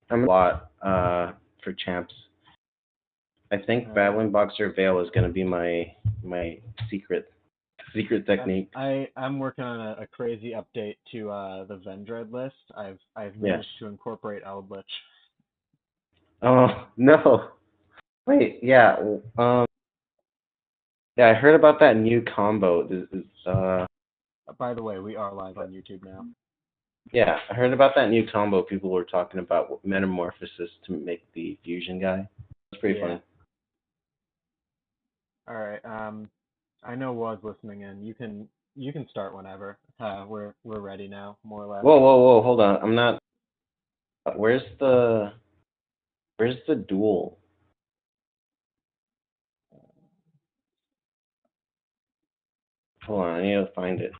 I'm a lot for champs. I think battling boxer veil is gonna be my secret technique. I'm working on a crazy update to the Vendread list. I've managed to incorporate Eldritch. Oh no! Wait, yeah. Yeah, I heard about that new combo. By the way, we are live on YouTube now. Yeah, I heard about that new combo. People were talking about metamorphosis to make the fusion guy. It's pretty funny. All right. I know was listening in. You can start whenever. We're ready now, more or less. Whoa! Hold on. I'm not. Where's the duel? Hold on, I need to find it.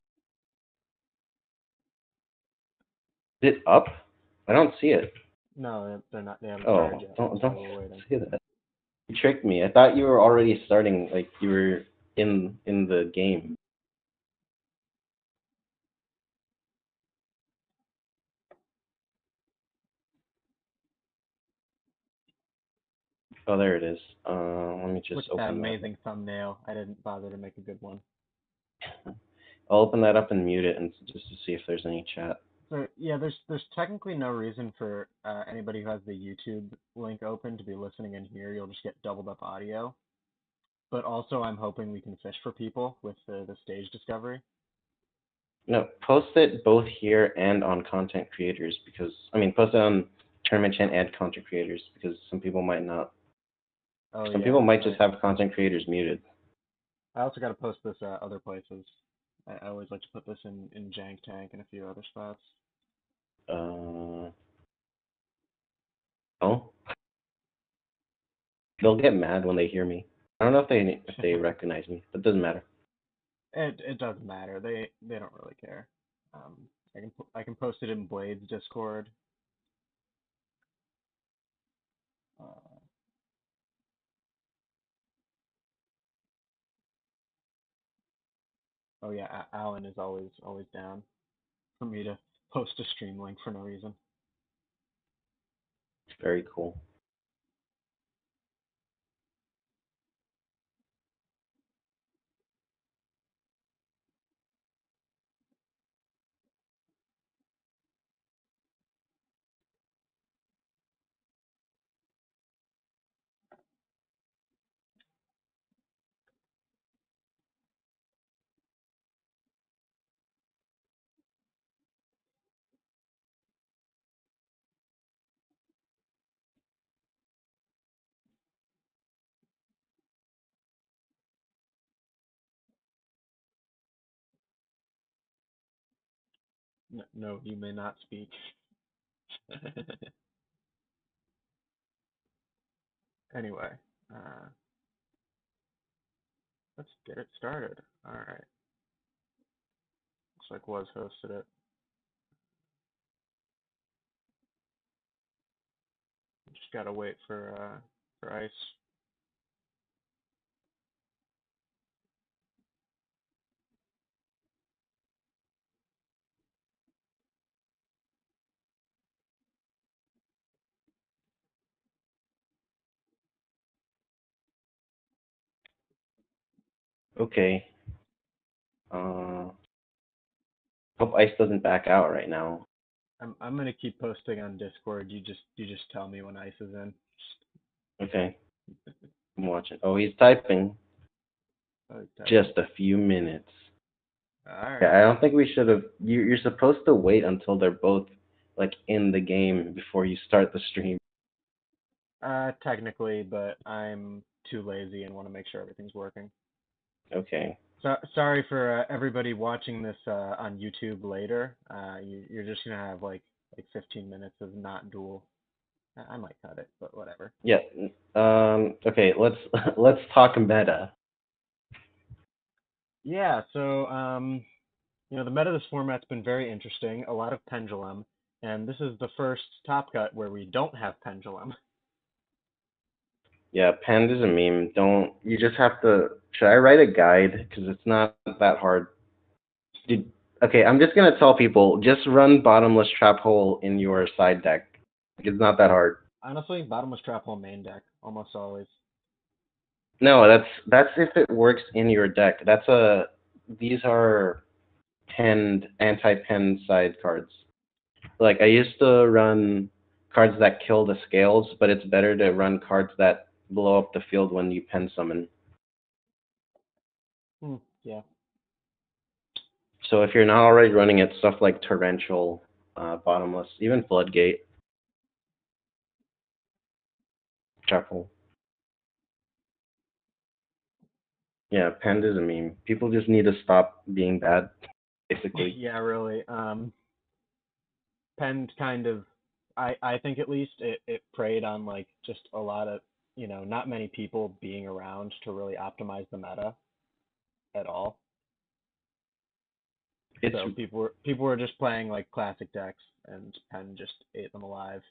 Is it up? I don't see it. No, they're not. They haven't Oh, started yet. don't say that. You tricked me. I thought you were already starting, like you were in the game. Oh, there it is. Let me just open that amazing thumbnail. I didn't bother to make a good one. I'll open that up and mute it, and just to see if there's any chat. So yeah, there's technically no reason for anybody who has the YouTube link open to be listening in here. You'll just get doubled up audio. But also, I'm hoping we can fish for people with the stage discovery. No, post it both here and on content creators because post it on tournament chat and content creators because some people might not. Some people might just have content creators muted. I also got to post this other places. I always like to put this in Jank Tank and a few other spots. Oh, they'll get mad when they hear me. I don't know if they recognize me, but it doesn't matter. It doesn't matter. They don't really care. I can post it in Blade's Discord. Oh yeah, Alan is always down for me to post a stream link for no reason. It's very cool. No, you may not speak. Anyway, let's get it started. All right. Looks like was hosted it. Just gotta wait for Ice. Okay. Hope Ice doesn't back out right now. I'm gonna keep posting on Discord. You just tell me when Ice is in. Okay. I'm watching. Oh, he's typing. Just a few minutes. All right. Yeah, I don't think we should have. You're supposed to wait until they're both like in the game before you start the stream. Technically, but I'm too lazy and want to make sure everything's working. Okay. So sorry for everybody watching this on YouTube later. You're just gonna have like 15 minutes of not duel. I might cut it, but whatever. Yeah. Okay. Let's talk meta. Yeah. So the meta of this format's been very interesting. A lot of pendulum, and this is the first Top Cut where we don't have pendulum. Yeah, Pend is a meme. You just have to. Should I write a guide? Because it's not that hard. Okay, I'm just gonna tell people just run bottomless trap hole in your side deck. It's not that hard. Honestly, bottomless trap hole main deck almost always. No, that's if it works in your deck. These are penned anti-pen side cards. Like I used to run cards that kill the scales, but it's better to run cards that blow up the field when you pen summon. Yeah. So if you're not already running it, stuff like Torrential, Bottomless, even Floodgate, Shuffle. Yeah, penned is a meme. People just need to stop being bad, basically. Yeah, really. Penned kind of, I think at least it preyed on like just a lot of, not many people being around to really optimize the meta at all. It's So people were just playing like classic decks, and Penn just ate them alive.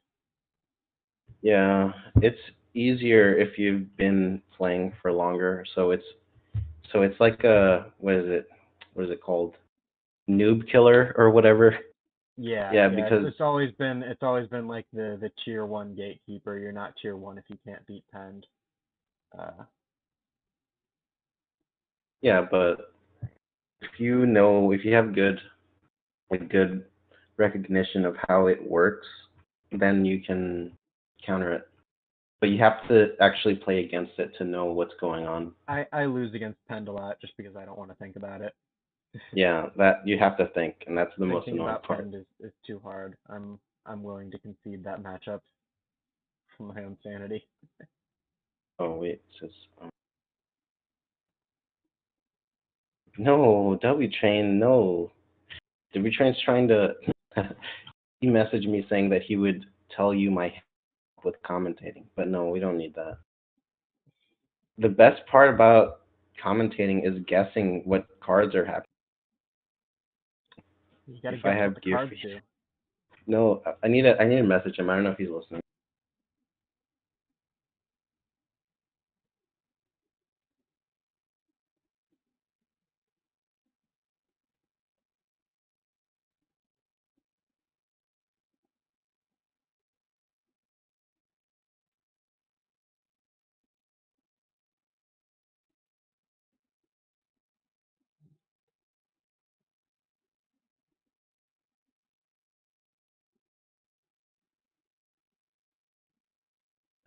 Yeah, it's easier if you've been playing for longer. So it's like a what is it called? Noob killer or whatever. Yeah, Yeah, yeah. because It's always been like the tier one gatekeeper. You're not tier one if you can't beat Penned. yeah, but if you have good recognition of how it works, then you can counter it. But you have to actually play against it to know what's going on. I lose against Penned a lot just because I don't want to think about it. Yeah, that you have to think, and that's the most Thinking annoying about part. Penned is too hard. I'm willing to concede that matchup for my own sanity. Oh wait, it says no, Wtrain, no. Wtrain's trying to. He messaged me saying that he would tell you my help with commentating, but no, we don't need that. The best part about commentating is guessing what cards are happening. You got to If I guess what have the gear cards feed. do. No, I need to message him. I don't know if he's listening.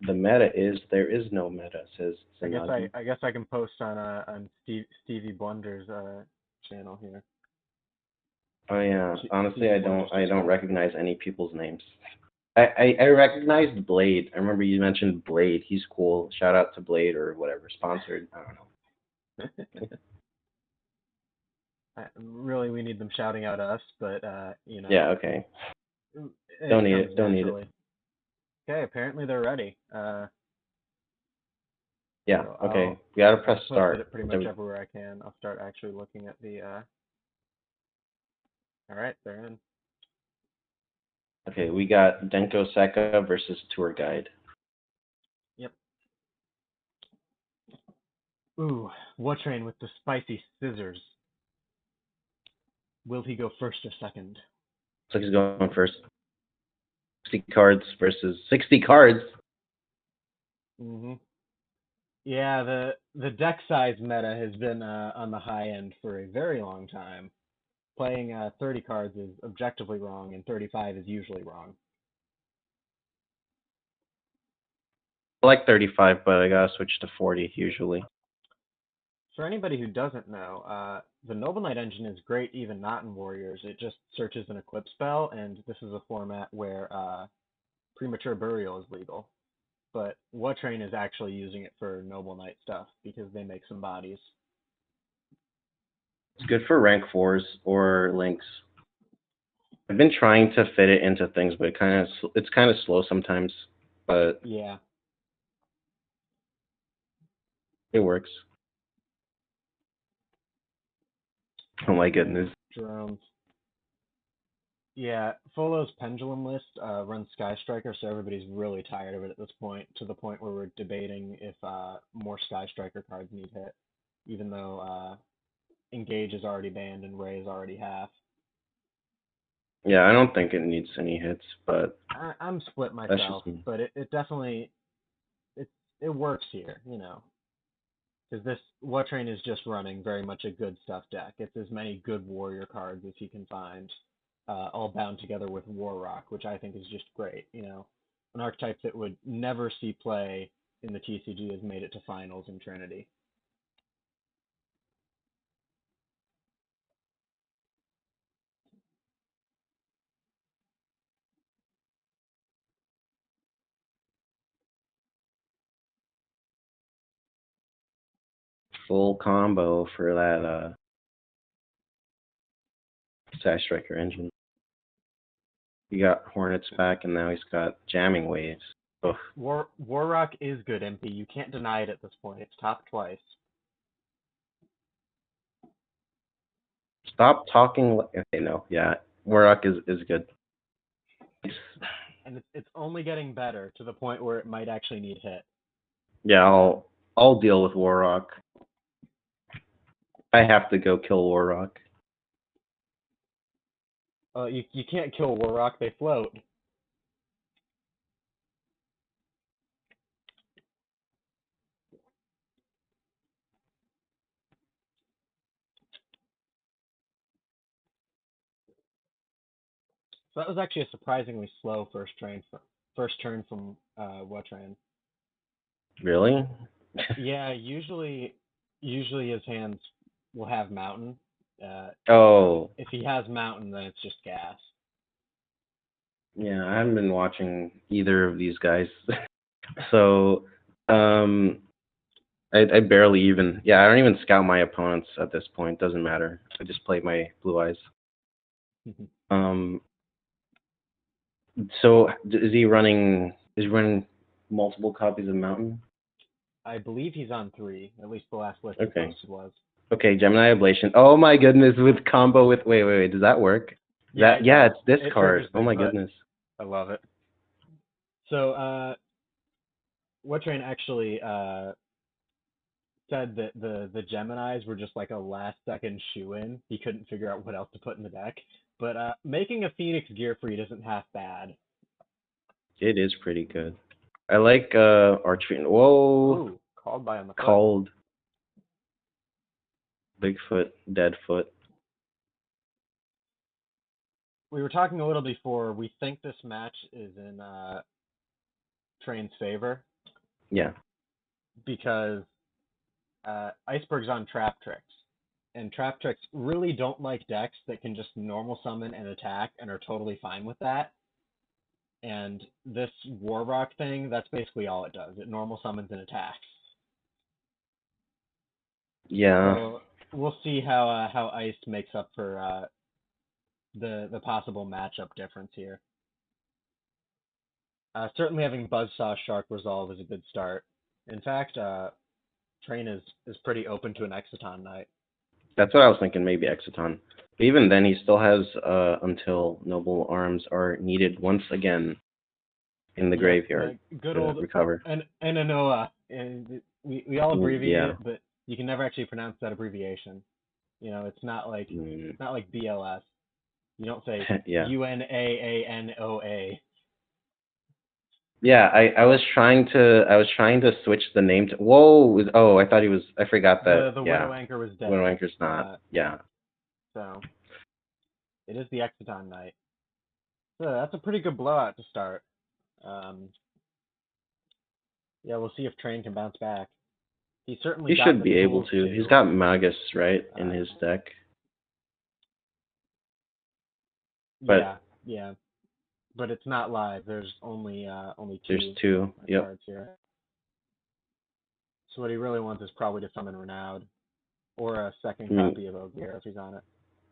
The meta is there is no meta, says Sanagi. I guess I can post on Stevie Blunder's channel here. Oh yeah, honestly, Stevie Blunder's I don't Discord. recognize any people's names. I recognized Blade. I remember you mentioned Blade. He's cool. Shout out to Blade or whatever. Sponsored. I don't know. Really, we need them shouting out us, but Yeah. Okay. it Don't need comes it. Don't need it. naturally. Okay, apparently they're ready. Yeah. So Okay. We gotta press I've posted start. it pretty much everywhere I can. I'll start actually looking at the. All right, they're in. Okay. We got Denko Seka versus Tour Guide. Yep. Ooh, Wtrain with the spicy scissors. Will he go first or second? Looks like he's going first. 60 cards versus 60 cards. Mhm. Yeah, the deck size meta has been on the high end for a very long time. Playing 30 cards is objectively wrong, and 35 is usually wrong. I like 35, but I gotta switch to 40 usually. For anybody who doesn't know, the Noble Knight engine is great even not in Warriors. It just searches an Eclipse spell, and this is a format where Premature Burial is legal. But Wtrain is actually using it for Noble Knight stuff because they make some bodies. It's good for rank 4s or links. I've been trying to fit it into things, but it's kind of slow sometimes, but Yeah. it works. Oh my goodness. Drones. Yeah, Folo's Pendulum list runs Sky Striker, so everybody's really tired of it at this point, to the point where we're debating if more Sky Striker cards need hit, even though Engage is already banned and Ray is already half. Yeah, I don't think it needs any hits, but I'm split that's just myself, me. but it definitely it it works here, you know, because this Wtrain is just running very much a good stuff deck. It's as many good warrior cards as he can find, all bound together with War Rock, which I think is just great. You know, an archetype that would never see play in the TCG has made it to finals in Trinity. Full combo for that Sky Striker engine. He got Hornets back, and now he's got Jamming Waves. Ugh. War Rock is good, MP. You can't deny it at this point. It's top twice. Stop talking. Okay, no, yeah, Warrock is good. And it's only getting better to the point where it might actually need hit. Yeah, I'll deal with Warrock. I have to go kill Warrock. You can't kill War Rock. They float. So that was actually a surprisingly slow first turn from Wtrain. Really? Yeah, usually his hands will have Mountain. Oh, If he has Mountain, then it's just gas. yeah, I haven't been watching either of these guys. So, um, I barely even, yeah, I don't even scout my opponents at this point. Doesn't matter. I just play my blue eyes. Um, so is he running multiple copies of Mountain? I believe he's on 3. At least the last list he Okay. posted was. Okay, Gemini Ablation. Oh my goodness, with combo with, wait, does that work? Yeah, Yeah, does. it's this It card. triggers Oh my Bigfoot. goodness. I love it. So, Wtrain actually said that the Geminis were just like a last second shoe in. He couldn't figure out what else to put in the deck. But making a Phoenix Gear Freed isn't half bad. It is pretty good. I like Archery. Whoa, Ooh, called by on the foot. called Bigfoot, Deadfoot. We were talking a little before. We think this match is in Train's favor Yeah. because Iceberg's on Traptrix, and Traptrix really don't like decks that can just normal summon and attack and are totally fine with that. And this Warrock thing, that's basically all it does. It normal summons and attacks. Yeah. So we'll see how Ice makes up for the possible matchup difference here. Certainly having Buzzsaw Shark Resolve is a good start. In fact, Train is pretty open to an Exciton Knight. That's what I was thinking, maybe Exciton. But even then, he still has until Noble Arms are needed once again in the graveyard Good to old recover. and Anoa. And we all abbreviate Yeah. it, but you can never actually pronounce that abbreviation. You know, it's not like BLS. You don't say Yeah. UNAANOA. Yeah, I was trying to switch the name to. Whoa! I thought he was. I forgot that. The Yeah. Widow Anchor was dead. Widow Anchor's not. Yeah. So it is the Exciton Knight. So that's a pretty good blowout to start. Yeah, we'll see if Train can bounce back. He certainly He got should the be able tools to. He's got Magus, right, in his deck. But yeah. But it's not live. There's only two. There's 2. Yep. Cards here. So what he really wants is probably to summon Renowned, or a second copy of Ogier if he's on it.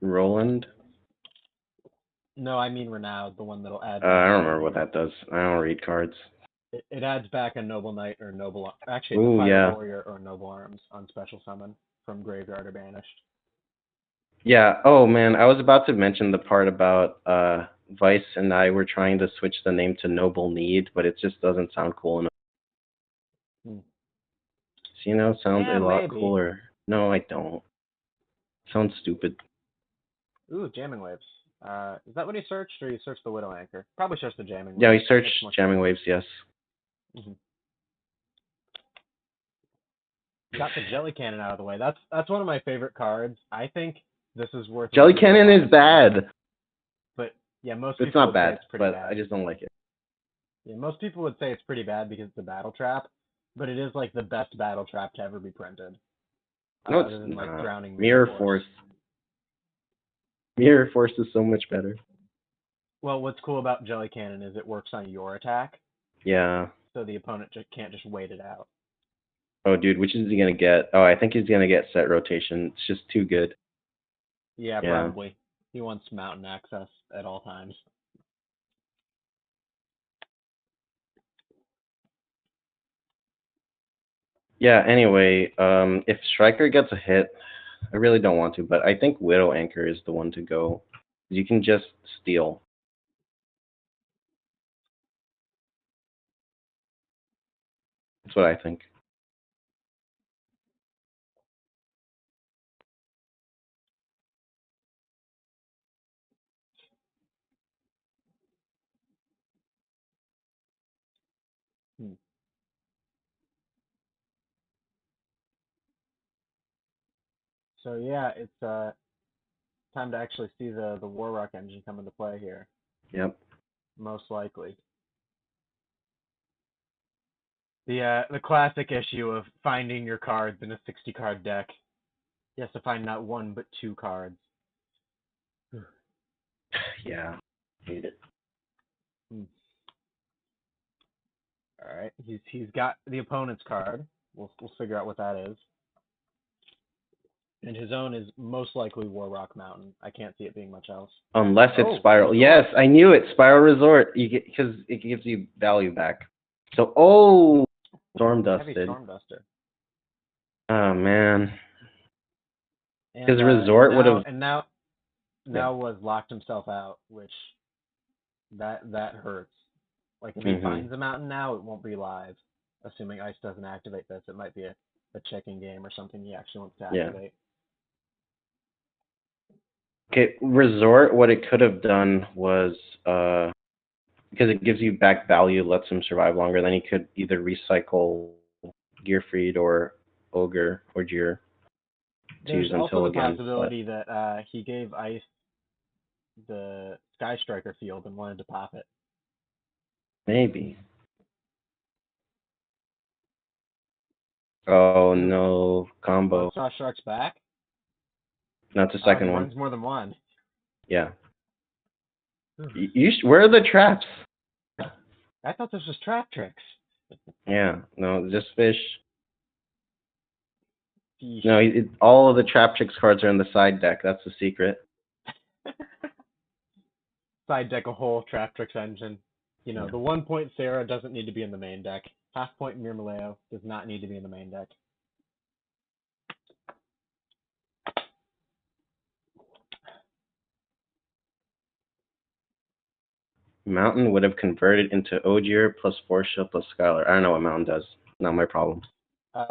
Roland? No, I mean Renowned, the one that'll add. I don't remember what that does. I don't read cards. It adds back a Noble Knight or Noble. Actually, Ooh, it's a Fire yeah. Warrior or Noble Arms on special summon from Graveyard or Banished. Yeah. Oh man, I was about to mention the part about Vice and I were trying to switch the name to Noble Need, but it just doesn't sound cool enough. Sounds a lot cooler. No, I don't. Sounds stupid. Ooh, Jamming Waves. Is that what he searched, or he searched the Widow Anchor? Probably searched the Jamming Waves. Yeah, he searched Jamming Waves, yes. Mm-hmm. Got the Jelly Cannon out of the way. That's one of my favorite cards. I think this is worth... Jelly Cannon is bad. But, yeah, most people it's not would say bad, it's pretty but bad. I just don't like it. Yeah, most people would say it's pretty bad because it's a battle trap, but it is, like, the best battle trap to ever be printed. No, other than, like, Drowning Mirror Force. Mirror Force is so much better. Well, what's cool about Jelly Cannon is it works on your attack. Yeah. So the opponent just can't just wait it out. Oh, dude, which is he going to get? Oh, I think he's going to get Set Rotation. It's just too good. Yeah, probably. He wants mountain access at all times. Yeah, anyway, if Striker gets a hit, I really don't want to, but I think Widow Anchor is the one to go. You can just steal. That's what I think. So yeah, it's time to actually see the War Rock engine come into play here. Yep. Most likely. The classic issue of finding your cards in a 60-card deck. You have to find not one but two cards. Yeah. Hate it. All right, he's got the opponent's card. We'll figure out what that is. And his own is most likely War Rock Mountain. I can't see it being much else. Unless it's Spiral. Resort. Yes, I knew it. Spiral Resort. You get because it gives you value back. So Storm Dusted. Heavy Storm Duster. Oh man. Because Resort would have. And now was locked himself out, which that hurts. Like if he finds a mountain now, it won't be live. Assuming Ice doesn't activate this, it might be a checking game or something he actually wants to activate. Okay, Resort, what it could have done was, because it gives you back value, lets him survive longer, then he could either recycle Gearfried or Ogre or Jir to use until again. There's also the possibility that he gave Ice the Sky Striker field and wanted to pop it. Maybe. Oh no, combo. Saw Shark's back? Not the second one. Runs more than one. Yeah. Where are the traps? I thought this was Traptrix. Yeah, no, just fish. No, all of the Traptrix cards are in the side deck. That's the secret. Side deck a whole Traptrix engine. You know, the 1 point Sarah doesn't need to be in the main deck. Half point Mirmaleo does not need to be in the main deck. Mountain would have converted into Ogier plus Forcia plus Skylar. I don't know what Mountain does. Not my problem.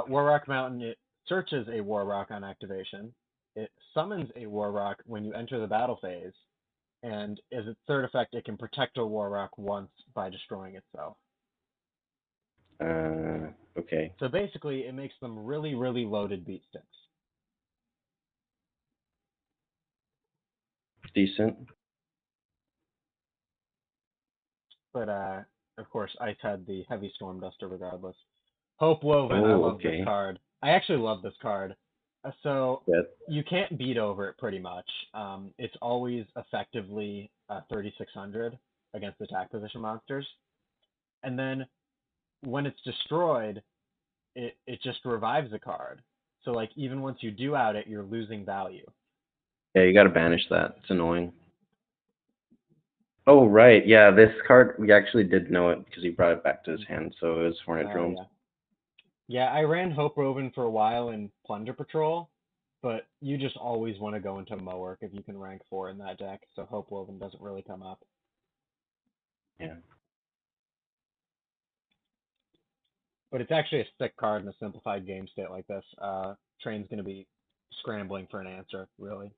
War Rock Mountain, it searches a War Rock on activation. It summons a War Rock when you enter the battle phase. And as its third effect, it can protect a War Rock once by destroying itself. Okay. So basically, it makes them really, really loaded beat sticks. Decent. But, of course, Ice had the Heavy Storm Duster regardless. Hope Woven, I love this card. I actually love this card. So you can't beat over it pretty much. It's always effectively 3,600 against attack position monsters. And then when it's destroyed, it just revives the card. So like even once you do out it, you're losing value. Yeah, you gotta banish that. It's annoying. Oh right, yeah, this card we actually did know it because he brought it back to his hand, so it was Hornet Drones. Yeah, I ran Hope Woven for a while in Plunder Patrol, but you just always want to go into Mowerk if you can rank 4 in that deck, so Hope Woven doesn't really come up. Yeah. But it's actually a sick card in a simplified game state like this. Train's going to be scrambling for an answer, really.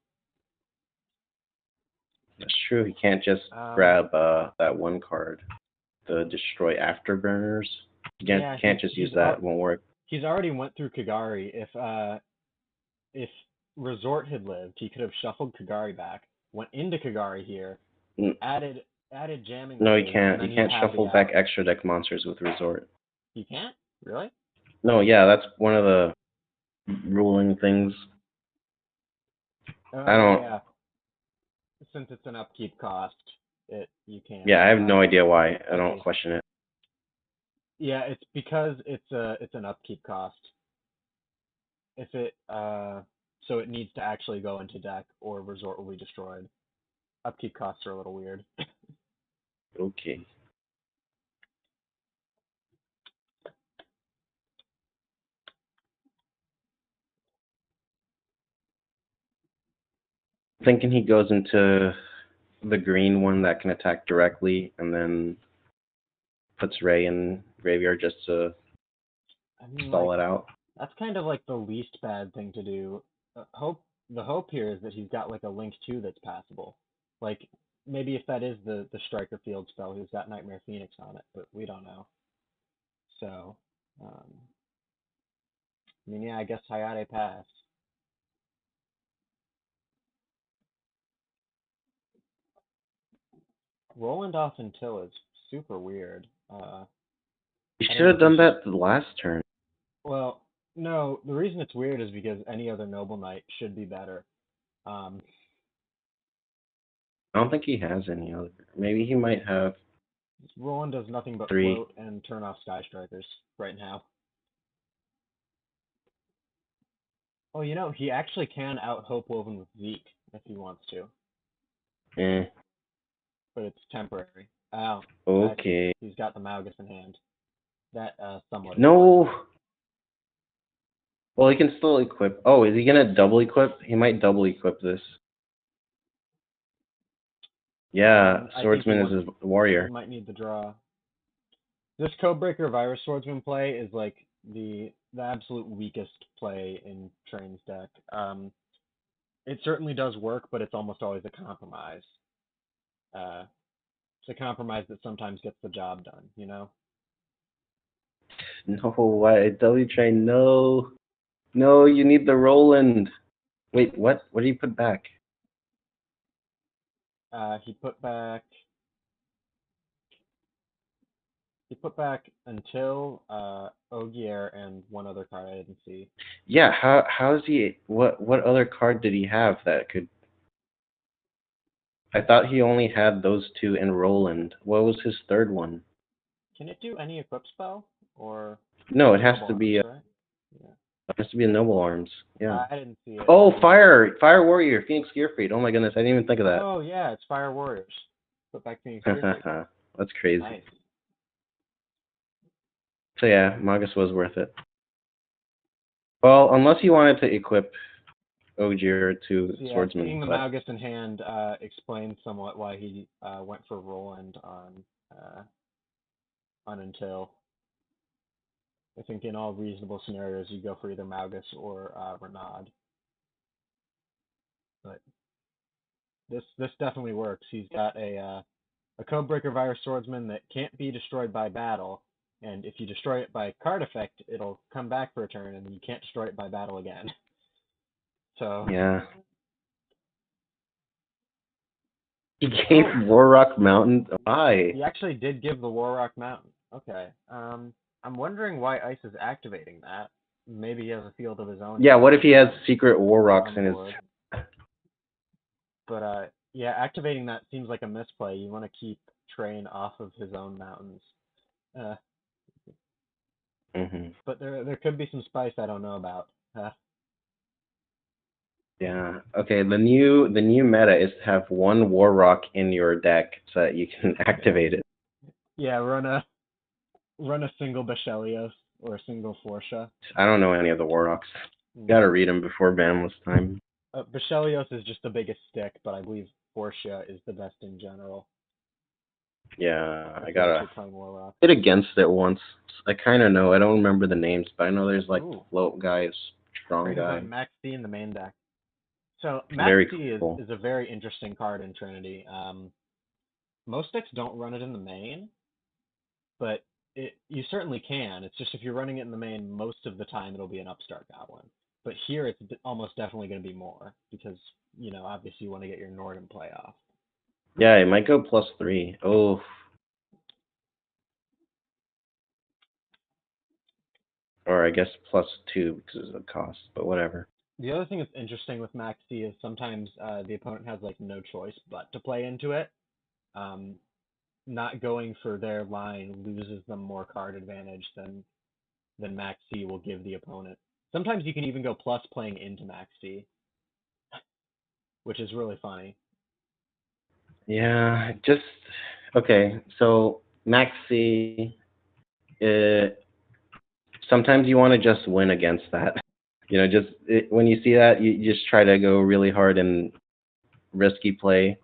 That's true. He can't just grab that one card, the destroy afterburners. You can't just use that. It won't work. He's already went through Kagari. If Resort had lived, he could have shuffled Kagari back, went into Kagari here, added jamming. No, he can't. He can't shuffle back extra deck monsters with Resort. He can't? Really? No, yeah, that's one of the ruling things. I don't. Yeah. Since it's an upkeep cost, you can't. Yeah, I have no idea why. I don't question it. Yeah, it's because it's an upkeep cost. If it so it needs to actually go into deck or Resort will be destroyed. Upkeep costs are a little weird. Okay. Thinking he goes into the green one that can attack directly, and then puts Ray in graveyard just to stall it out. That's kind of like the least bad thing to do. The hope here is that he's got like a Link 2 that's passable. Like maybe if that is the Striker Field spell, he's got Nightmare Phoenix on it, but we don't know. So, I mean, yeah, I guess Hayate passed. Roland off until is super weird. You should have done that the last turn. Well, no, the reason it's weird is because any other Noble Knight should be better. I don't think he has any other. Maybe he might have. Roland does nothing but float and turn off Sky Strikers right now. Oh, you know, he actually can out-hope Woven with Zeke if he wants to. But it's temporary. Oh. Okay. He's got the Malgus in hand. That somewhat. No. Well, he can still equip. Oh, is he gonna double equip? He might double equip this. Yeah, Swordsman is his warrior. He might need the draw. This Codebreaker Virus Swordsman play is like the absolute weakest play in Wtrain's deck. It certainly does work, but it's almost always a compromise. It's a compromise that sometimes gets the job done, you know? No, why? Wtrain, no. No, you need the Roland. Wait, what? What did he put back? He put back until Ogier and one other card I didn't see. Yeah, how is he? What other card did he have that could? I thought he only had those two in Roland. What was his third one? Can it do any equip spell or? No, it has to be. Right? Yeah. It has to be a Noble Arms. Yeah. I didn't see it. Oh, Fire Warrior, Phoenix Gearfried. Oh my goodness, I didn't even think of that. Oh yeah, it's Fire Warriors. Put back Phoenix Gearfried. That's crazy. Nice. So yeah, Magus was worth it. Well, unless you wanted to equip Ogier to Swordsman. Seeing the Malgus in hand explains somewhat why he went for Roland on Until. I think in all reasonable scenarios you go for either Malgus or Renaud. But this definitely works. He's got a Codebreaker Virus Swordsman that can't be destroyed by battle, and if you destroy it by card effect, it'll come back for a turn, and you can't destroy it by battle again. So yeah. He gave Warrock Mountain. Why? He actually did give the Warrock Mountain. Okay. I'm wondering why Ice is activating that. Maybe he has a field of his own. Yeah, what if he has secret Warrocks in his... But, yeah, activating that seems like a misplay. You want to keep Wtrain off of his own mountains. But there could be some spice I don't know about. Yeah. Okay, the new meta is to have one Warrock in your deck so that you can activate it. Yeah, run a single Bachelios or a single Forsha. I don't know any of the Warrocks. Gotta read them before Banless time. Bachelios is just the biggest stick, but I believe Forsha is the best in general. Yeah, I gotta hit against it once. I kind of know. I don't remember the names, but I know there's like float guys, strong guy. Max D in the main deck. So Very Maxi cool. is a very interesting card in Trinity. Most decks don't run it in the main, but you certainly can. It's just if you're running it in the main, most of the time it'll be an Upstart Goblin. But here it's almost definitely going to be more because, obviously you want to get your Norden play off. Yeah, it might go +3. Oh. Or I guess +2 because of the cost, but whatever. The other thing that's interesting with Maxi is sometimes the opponent has like no choice but to play into it. Not going for their line loses them more card advantage than Maxi will give the opponent. Sometimes you can even go plus playing into Maxi, which is really funny. Yeah, just okay. So Maxi, sometimes you want to just win against that. When you see that, you just try to go really hard and risky play,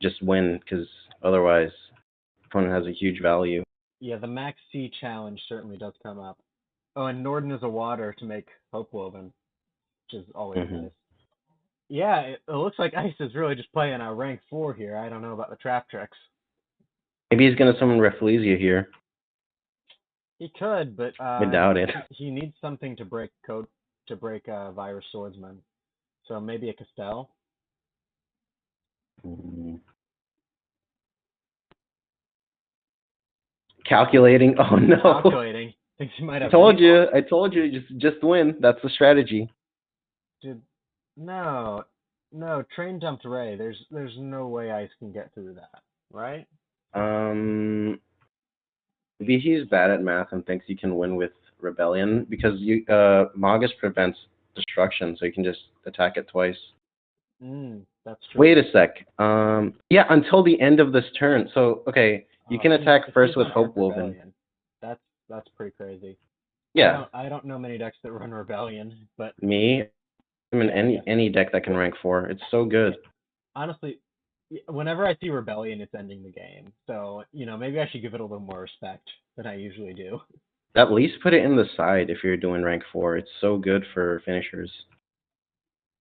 just win, because otherwise, opponent has a huge value. Yeah, the Maxi challenge certainly does come up. Oh, and Norden is a water to make Hope Woven, which is always nice. Yeah, it looks like Ice is really just playing a rank 4 here. I don't know about the Traptrix. Maybe he's gonna summon Rafflesia here. He could, but I doubt it. he needs something to break Virus Swordsman. So maybe a Castell. Calculating. Oh no. Calculating. Thinks he might have. I told you. Just win. That's the strategy. Dude, no. Train dumped Ray. There's no way Ice can get through that, right? Maybe he's bad at math and thinks he can win with Rebellion because Magus prevents destruction, so you can just attack it twice. That's true. Wait a sec. Yeah, until the end of this turn. So okay, you can attack first with Hope Woven. That's pretty crazy. Yeah. I don't know many decks that run Rebellion, but Me, I mean any deck that can rank 4. It's so good. Honestly, whenever I see Rebellion, it's ending the game. So, maybe I should give it a little more respect than I usually do. At least put it in the side if you're doing rank 4. It's so good for finishers.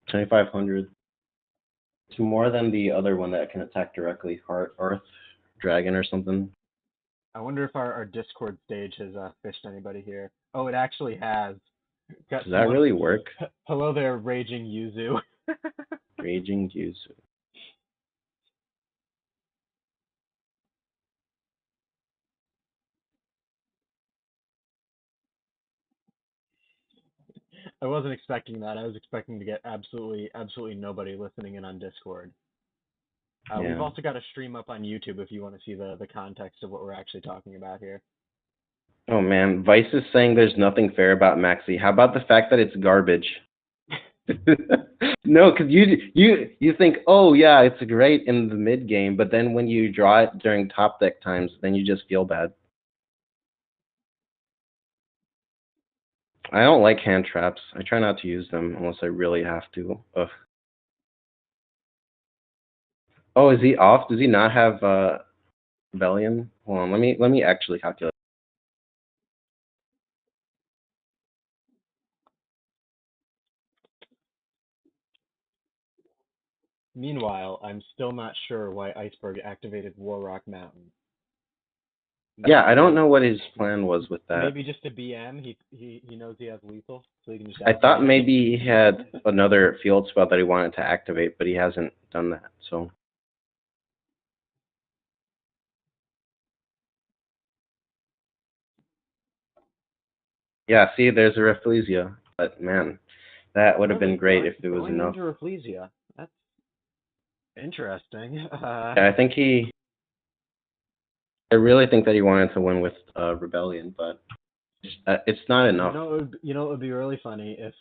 2,500. It's more than the other one that can attack directly, Earth Dragon or something. I wonder if our Discord stage has fished anybody here. Oh, it actually has. Does that really work? Hello there, Raging Yuzu. Raging Yuzu. I wasn't expecting that. I was expecting to get absolutely nobody listening in on Discord. We've also got a stream up on YouTube if you want to see the context of what we're actually talking about here. Oh man, Vice is saying there's nothing fair about Maxi. How about the fact that it's garbage? No, because you think, oh yeah, it's great in the mid game, but then when you draw it during top deck times, then you just feel bad. I don't like hand traps. I try not to use them unless I really have to. Ugh. Oh, is he off? Does he not have Rebellion? Hold on, let me actually calculate. Meanwhile, I'm still not sure why Iceberg activated Warrock Mountain. Yeah, I don't know what his plan was with that. Maybe just a BM. He knows he has lethal, so he can just. I thought maybe he had another field spell that he wanted to activate, but he hasn't done that. So. Yeah, see, there's a Rafflesia, but man, that would have been great if there was enough. Into Rafflesia. That's interesting. Yeah, I really think that he wanted to win with Rebellion, but it's not enough. It would be really funny if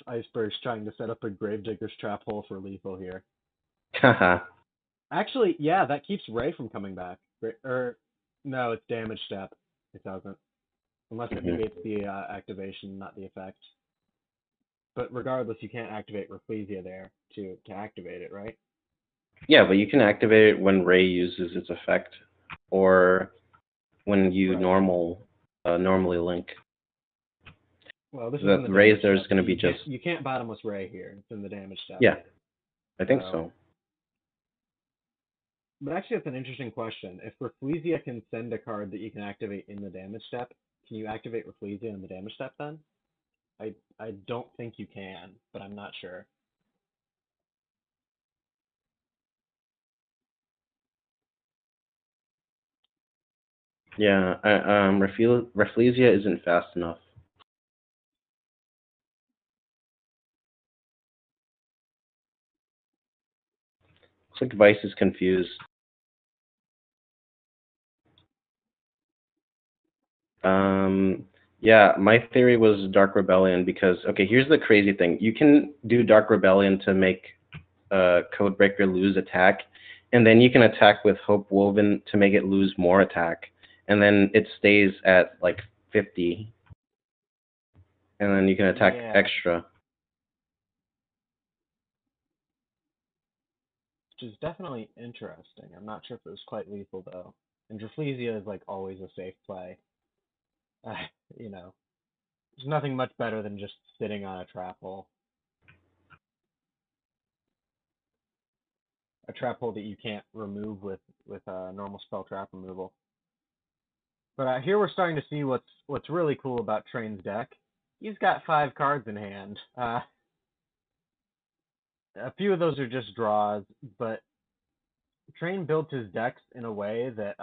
Iceberg's trying to set up a Gravedigger's trap hole for lethal here. Haha. Actually, yeah, that keeps Ray from coming back. No, it's damage step. It doesn't. Unless it negates the activation, not the effect. But regardless, you can't activate Rafflesia there to activate it, right? Yeah, but you can activate it when Ray uses its effect, or when you normally link. Well, this is The in the raise damage there's step. going to be You can't- just... You can't bottomless ray here. It's in the damage step. Yeah, I think so. But actually, it's an interesting question. If Rafflesia can send a card that you can activate in the damage step, can you activate Rafflesia in the damage step then? I don't think you can, but I'm not sure. Yeah, Rafflesia isn't fast enough. Looks like Vice is confused. Yeah, my theory was Dark Rebellion because, okay, here's the crazy thing. You can do Dark Rebellion to make Codebreaker lose attack, and then you can attack with Hope Woven to make it lose more attack, and then it stays at like 50, and then you can attack extra. Which is definitely interesting. I'm not sure if it was quite lethal though. And Rafflesia is like always a safe play. You know, there's nothing much better than just sitting on a trap hole. A trap hole that you can't remove with normal spell trap removal. But here we're starting to see what's really cool about Wtrain's deck. He's got 5 cards in hand. A few of those are just draws, but Wtrain built his decks in a way that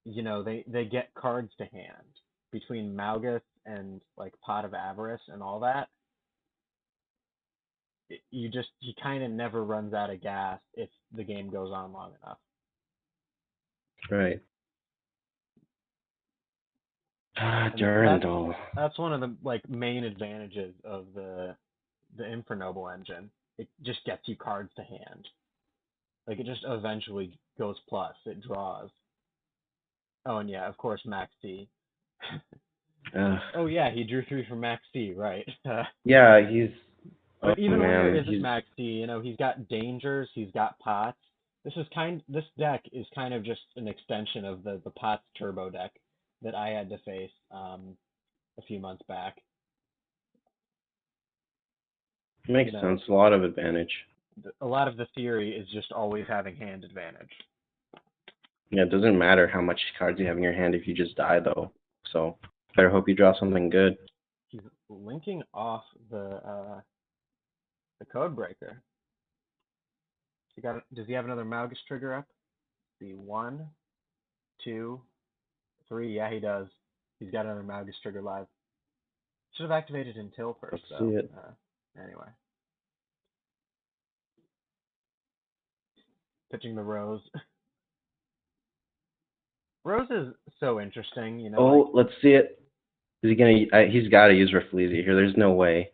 you know, they get cards to hand between Malgus and like Pot of Avarice and all that. He kind of never runs out of gas if the game goes on long enough. Right. Durandal. That's one of the like main advantages of the Infernoble engine. It just gets you cards to hand. Like it just eventually goes plus. It draws. Oh, and yeah, of course, Max T. Oh yeah, he drew 3 from Max T, right? Yeah, he's... But even when there isn't Max T, you know, he's got Dangers, he's got Pots. This deck is kind of just an extension of the Pots Turbo deck that I had to face a few months back. Makes sense. A lot of advantage. A lot of the theory is just always having hand advantage. Yeah, it doesn't matter how much cards you have in your hand if you just die, though. So, better hope you draw something good. He's linking off the Codebreaker. Does he have another Malgus trigger up? Let's see, 1, 2, 3. Yeah, he does. He's got another Malgus trigger live. Should have activated Until first, Let's though. see it. Anyway. Pitching the Rose. Rose is so interesting, you know. Oh, let's see it. Is he gonna? He's got to use Rafflesia here. There's no way.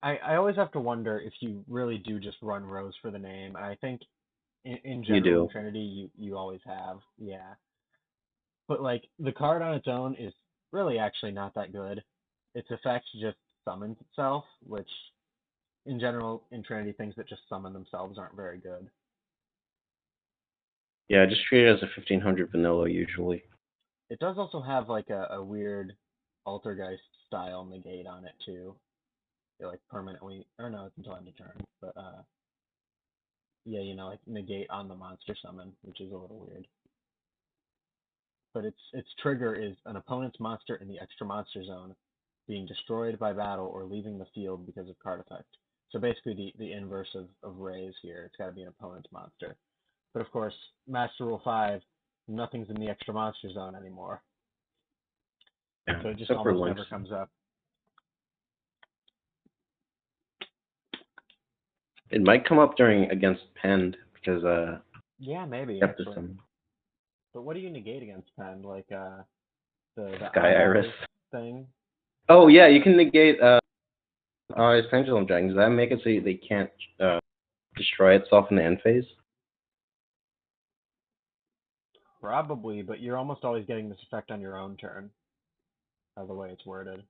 I always have to wonder if you really do just run Rose for the name. I think in general in Trinity you always have, yeah. But like the card on its own is really actually not that good. Its effect just summons itself, which in general in Trinity things that just summon themselves aren't very good. Yeah, just treat it as a 1500 vanilla usually. It does also have like a weird Altergeist style negate on it too. It like permanently, or no, it's until end of turn, but yeah, you know, like negate on the monster summon, which is a little weird. But its trigger is an opponent's monster in the extra monster zone being destroyed by battle or leaving the field because of card effect. So basically the inverse of Ray's here. It's got to be an opponent's monster. But of course, Master Rule 5, nothing's in the extra monster zone anymore. Yeah, so it just almost never comes up. It might come up against Pend because yeah, maybe actually. But what do you negate against Pend? Like the Sky Iris thing? Oh yeah, you can negate it's Pendulum Dragon. Does that make it so they can't destroy itself in the end phase? Probably, but you're almost always getting this effect on your own turn. By the way it's worded.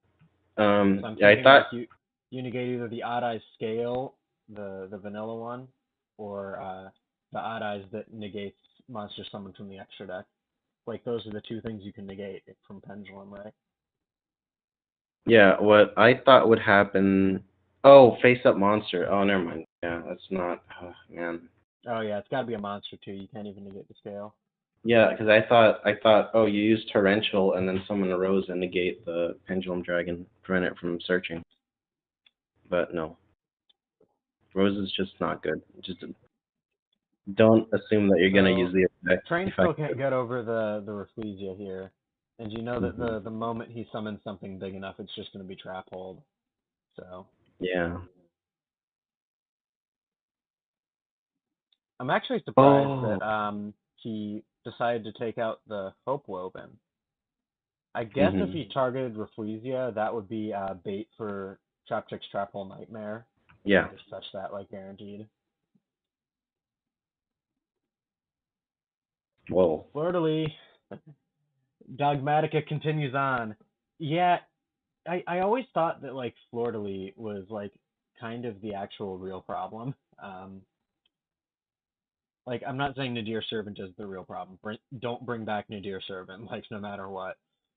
So yeah, I thought like you negate either the Odd Eyes Scale, the vanilla one, or the Odd Eyes that negates monster summon from the extra deck. Like those are the 2 things you can negate from Pendulum, right? Yeah, what I thought would happen. Oh, face up monster. Oh, never mind. Yeah, that's not. Oh, man. Oh yeah, it's got to be a monster too. You can't even negate the scale. Yeah, because I thought, oh, you use torrential and then summon a rose and negate the pendulum dragon, prevent it from searching. But no, rose is just not good. Just don't assume that you're gonna So use the Train still effect. can't get over the Rafflesia here, and you know that Mhm. the moment he summons something big enough, it's just going to be trap hold. So Yeah. I'm actually surprised Oh. that he decided to take out the Hope Woven. I guess if Mhm. he targeted Rafflesia, that would be bait for Traptrix Trap Hole Nightmare, and Yeah. then just touch that like guaranteed. Whoa. Fleur-de-lis, Dogmatica continues on. Yeah, I always thought that like Fleur-de-lis was like kind of the actual real problem. Like I'm not saying Nadir Servant is the real problem. Don't bring back Nadir Servant, like no matter what.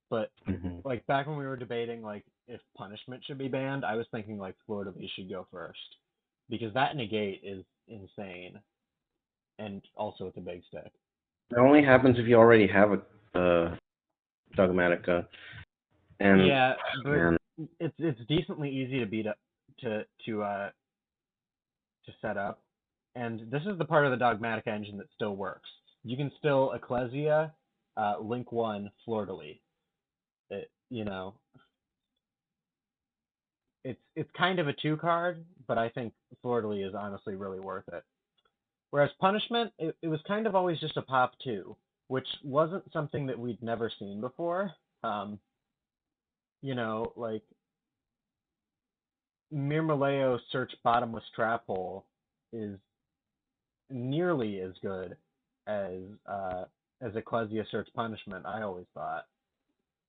But Mhm. like back when we were debating like if punishment should be banned, I was thinking like Fleur-de-lis should go first because that negate is insane, and also it's a big stick. It only happens if you already have a Dogmatica, and Yeah, but man, it's decently easy to beat up to to set up. And this is the part of the Dogmatic engine that still works. You can still Ecclesia, Link 1, Fleur-de-lis. You know, it's kind of a 2 card, but I think Fleur-de-lis is honestly really worth it. Whereas Punishment, it was kind of always just a pop 2, which wasn't something that we'd never seen before. Um, like Mirmaleo Search Bottomless Trap Hole is nearly as good as uh, as Ecclesia Search Punishment. I always thought.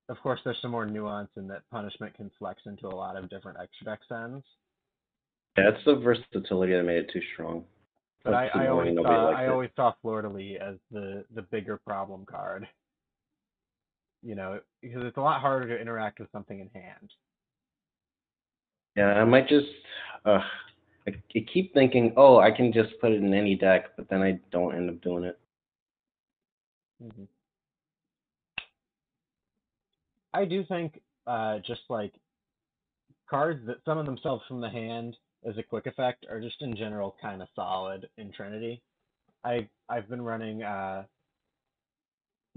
Of course, there's some more nuance in that Punishment can flex into a lot of different extra deck sends. yeah, it's the versatility that made it too strong. But That's annoying. Nobody likes I it. always saw Fleur-de-lis as the bigger problem card. Because it's a lot harder to interact with something in hand. Yeah, I might just. Uh, I keep thinking, oh, I can just put it in any deck, but then I don't end up doing it. Mm-hmm. I do think just like cards that summon themselves from the hand as a quick effect are just in general kind of solid in Trinity. I've been running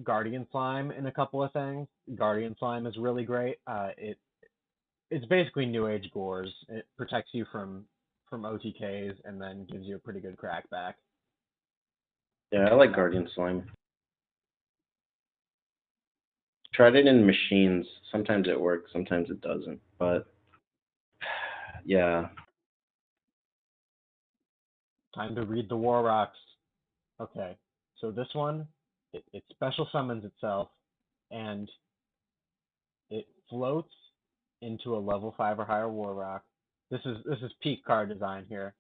Guardian Slime in a couple of things. Guardian Slime is really great. It's basically New Age Gores. It protects you from OTKs and then gives you a pretty good crackback. Yeah, I like Guardian Slime. Tried it in machines. Sometimes it works, sometimes it doesn't. But yeah, Time to read the War Rocks. Okay, so this one, it special summons itself, and it floats into a level 5 or higher War Rock. This is peak card design here.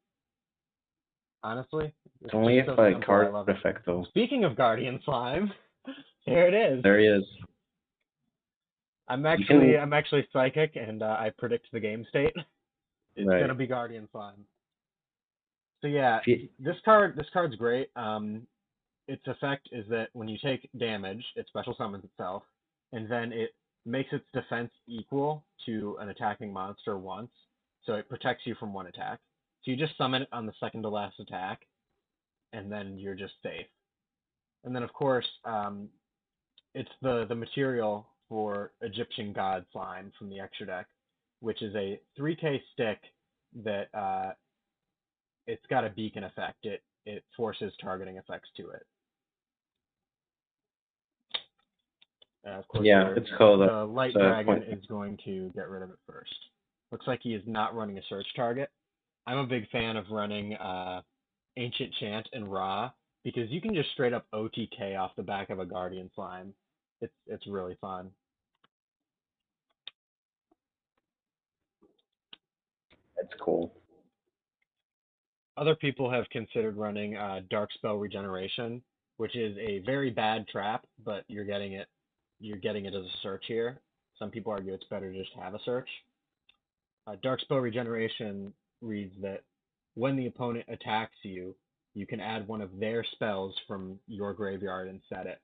Honestly, it's it's only just if so I simple. I card love it. effect though. Speaking of Guardian Slime, here it is. There he is. I'm You can actually psychic, and I predict the game state. It's gonna right. be Guardian Slime. So yeah, If you, this card's great. Its effect is that when you take damage, it special summons itself, and then it makes its defense equal to an attacking monster once, so it protects you from one attack. So you just summon it on the second to last attack, and then you're just safe. And then of course, it's the material for Egyptian God Slime from the extra deck, which is a 3K stick that it's got a beacon effect. It forces targeting effects to it. Of course, yeah, it's called the Light Dragon point. is going to get rid of it first. Looks like he is not running a search target. I'm a big fan of running Ancient Chant and Ra because you can just straight up OTK off the back of a Guardian Slime. It's really fun. It's cool. Other people have considered running Dark Spell Regeneration, which is a very bad trap, but you're getting it as a search here. some people argue it's better to just have a search. Dark Spell Regeneration reads that when the opponent attacks you, you can add one of their spells from your graveyard and set it,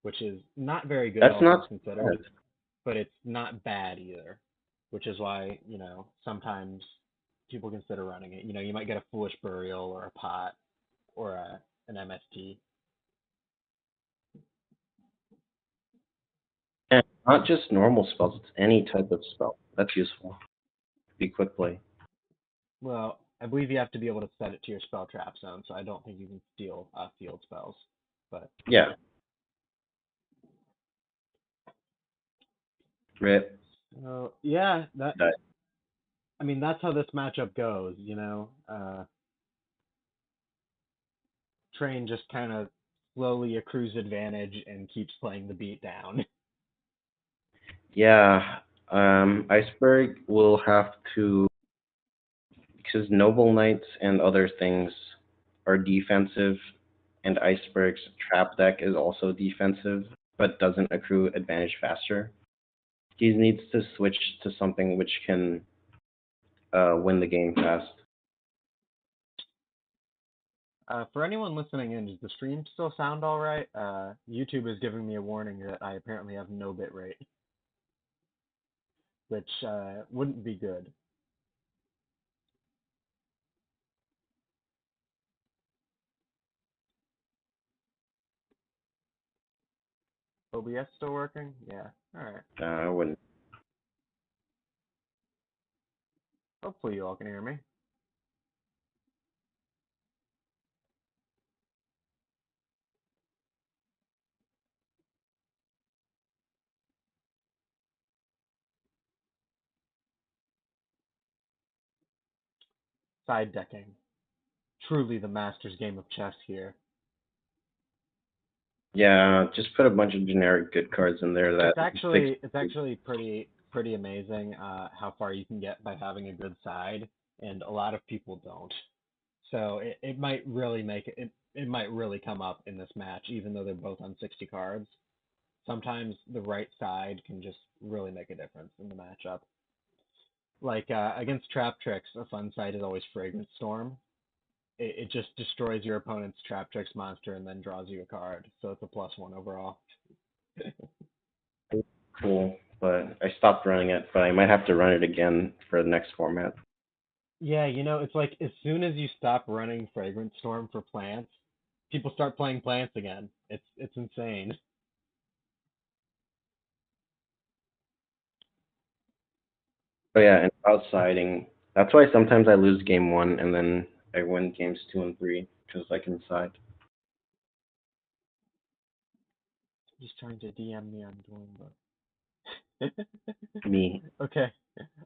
which is not very good. That's not considered, but it's not bad either, which is why, sometimes people consider running it. You might get a Foolish Burial or a Pot or an MST. And not just normal spells, it's any type of spell. That's useful. Be quick play. Well, I believe you have to be able to set it to your spell trap zone, so I don't think you can steal field spells. But yeah. Rip. So yeah, that's how this matchup goes. Wtrain just kind of slowly accrues advantage and keeps playing the beat down. Yeah. Iceberg will have to, because Noble Knights and other things are defensive, and Iceberg's trap deck is also defensive, but doesn't accrue advantage faster. He needs to switch to something which can win the game fast. For anyone listening in, does the stream still sound all right? YouTube is giving me a warning that I apparently have no bitrate, which wouldn't be good. OBS still working? Yeah. All right. I wouldn't. Hopefully you all can hear me. Side decking. Truly the master's game of chess here. Yeah, just put a bunch of generic good cards in there. It's actually pretty amazing how far you can get by having a good side, and a lot of people don't. So it might really it might really come up in this match, even though they're both on 60 cards. Sometimes the right side can just really make a difference in the matchup. Like against Traptrix, a fun side is always Fragrant Storm. It just destroys your opponent's Traptrix monster and then draws you a card, so it's a +1 overall. Cool, but I stopped running it, but I might have to run it again for the next format. Yeah, it's like as soon as you stop running Fragrant Storm for plants, people start playing plants again. It's insane. But yeah, and outsiding. That's why sometimes I lose game 1 and then I win games 2 and 3 because I can side. He's trying to DM me on Dueling Book. Me. Okay.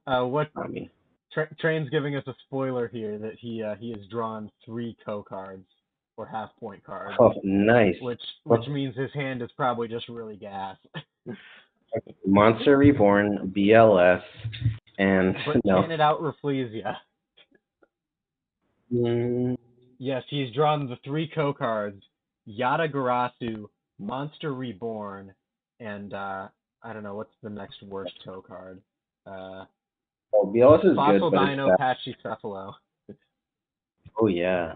What? Not me. Wtrain's giving us a spoiler here that he has drawn 3 co-cards or half-point cards. Oh, nice. Which means his hand is probably just really gas. Monster Reborn, BLS, and but no. can it out Rafflesia? Yes, he's drawn the 3 co-cards, Yata-Garasu, Monster Reborn, and I don't know, what's the next worst co-card? BLS is Fossil good, Dino Pachycephalo. Oh yeah.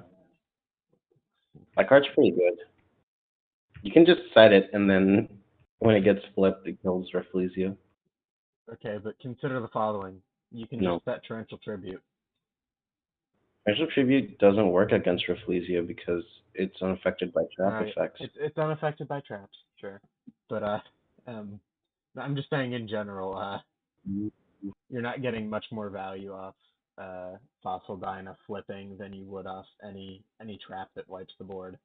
That card's pretty good. You can just set it, and then when it gets flipped, it kills Rafflesia. Okay, but consider the following. You can just set Torrential Tribute. Torrential Tribute doesn't work against Rafflesia because it's unaffected by trap effects. It's unaffected by traps, sure. But I'm just saying in general, you're not getting much more value off Fossil Dino flipping than you would off any trap that wipes the board.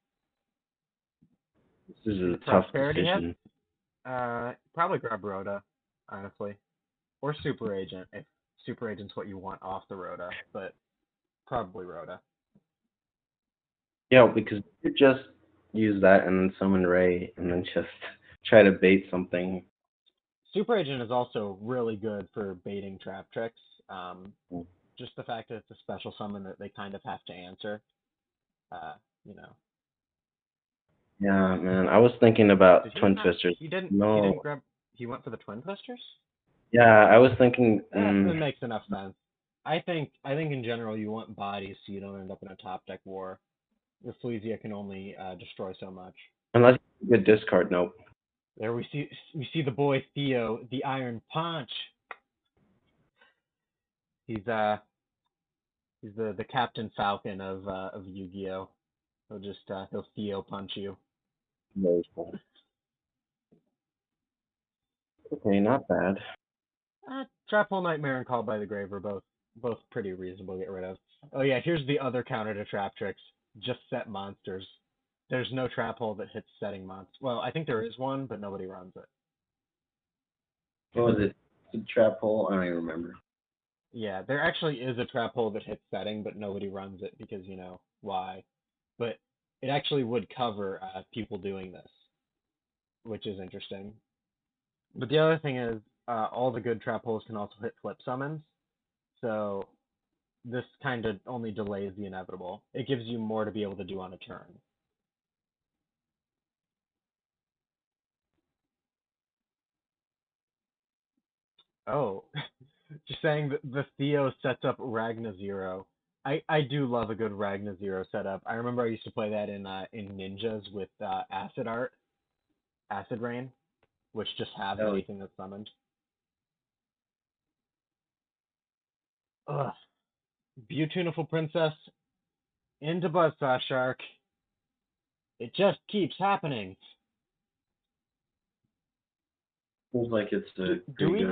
This is a tough decision. Probably grab Rhoda, honestly. Or Super Agent, if Super Agent's what you want off the Rhoda, but probably Rhoda. Yeah, because you could just use that and then summon Ray and then just try to bait something. Super Agent is also really good for baiting Traptrix. Just the fact that it's a special summon that they kind of have to answer. Yeah, man. I was thinking about Twin Twisters. He didn't He went for the twin twisters? Yeah, I was thinking. That makes enough sense. I think in general you want bodies so you don't end up in a top deck war. Rafflesia can only destroy so much. Unless you get discard, nope. There we see the boy Theo, the Iron Punch. He's the Captain Falcon of Yu-Gi-Oh. He'll Theo punch you. Very cool. Okay, not bad. Trap Hole Nightmare and Call by the Grave are both pretty reasonable to get rid of. Oh yeah, here's the other counter to Traptrix. Just set monsters. There's no trap hole that hits setting monsters. Well, I think there is one, but nobody runs it. What was it? The trap hole? I don't even remember. Yeah, there actually is a trap hole that hits setting, but nobody runs it because, why. But it actually would cover people doing this, which is interesting. But the other thing is, all the good trap holes can also hit flip summons. So this kind of only delays the inevitable. It gives you more to be able to do on a turn. Oh, just saying that the Theo sets up Ragna Zero. I do love a good Ragna Zero setup. I remember I used to play that in Ninjas with Acid Art, Acid Rain, which just has anything that's summoned. Ugh. Beautiful Princess into Buzzsaw Shark. It just keeps happening. Feels like it's the. Do we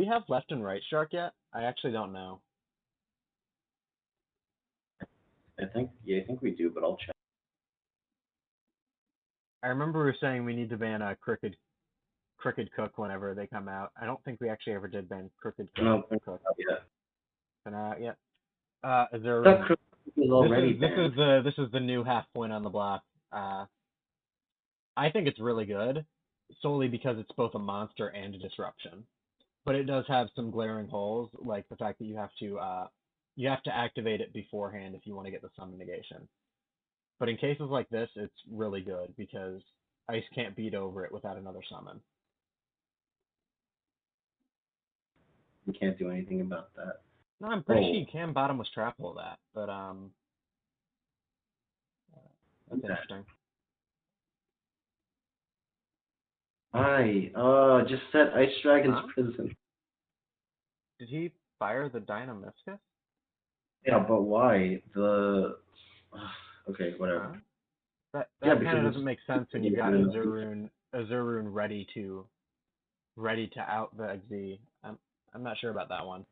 have left and right shark yet? I actually don't know. I think we do, but I'll check. I remember we were saying we need to ban Crooked Cook whenever they come out. I don't think we actually ever did ban Crooked Cook. No, Cook. Yeah. They're not out yet. Is there? Crooked is already banned. This is the new half point on the block. I think it's really good, solely because it's both a monster and a disruption. But it does have some glaring holes, like the fact that you have to activate it beforehand if you want to get the summon negation. But in cases like this, it's really good because Ice can't beat over it without another summon. We can't do anything about that. No, I'm pretty sure you can bottomless trap hole that, but that's interesting. Just set Ice Dragon's Prison. Did he fire the Dynamiscus? Yeah, but why? Okay, whatever. That kind of doesn't make sense when you got a Zurun ready to out the XZ. I'm not sure about that one.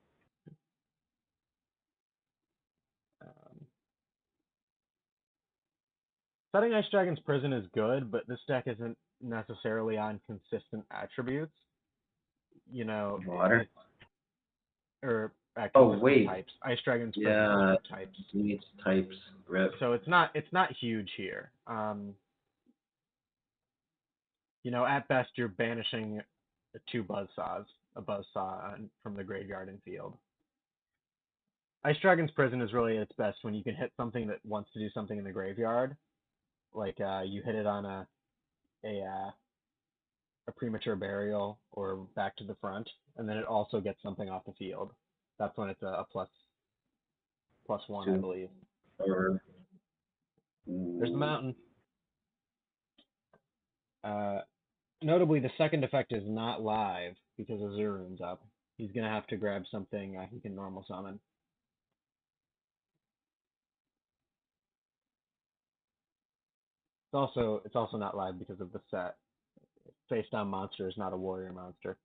Setting Ice Dragon's Prison is good, but this deck isn't necessarily on consistent attributes. Water. Consistent types. Ice Dragon's Prison types. Needs types. Rip. So it's not huge here. At best you're banishing 2 Buzzsaws, a Buzzsaw from the graveyard and field. Ice Dragon's Prison is really at its best when you can hit something that wants to do something in the graveyard, like you hit it on a premature burial or back to the front, and then it also gets something off the field. That's when it's a +1, 2. I believe. There's the mountain. Notably, the second effect is not live because Azurun's up. He's gonna have to grab something he can normal summon. It's also not live because of the set. Face down monster is not a warrior monster.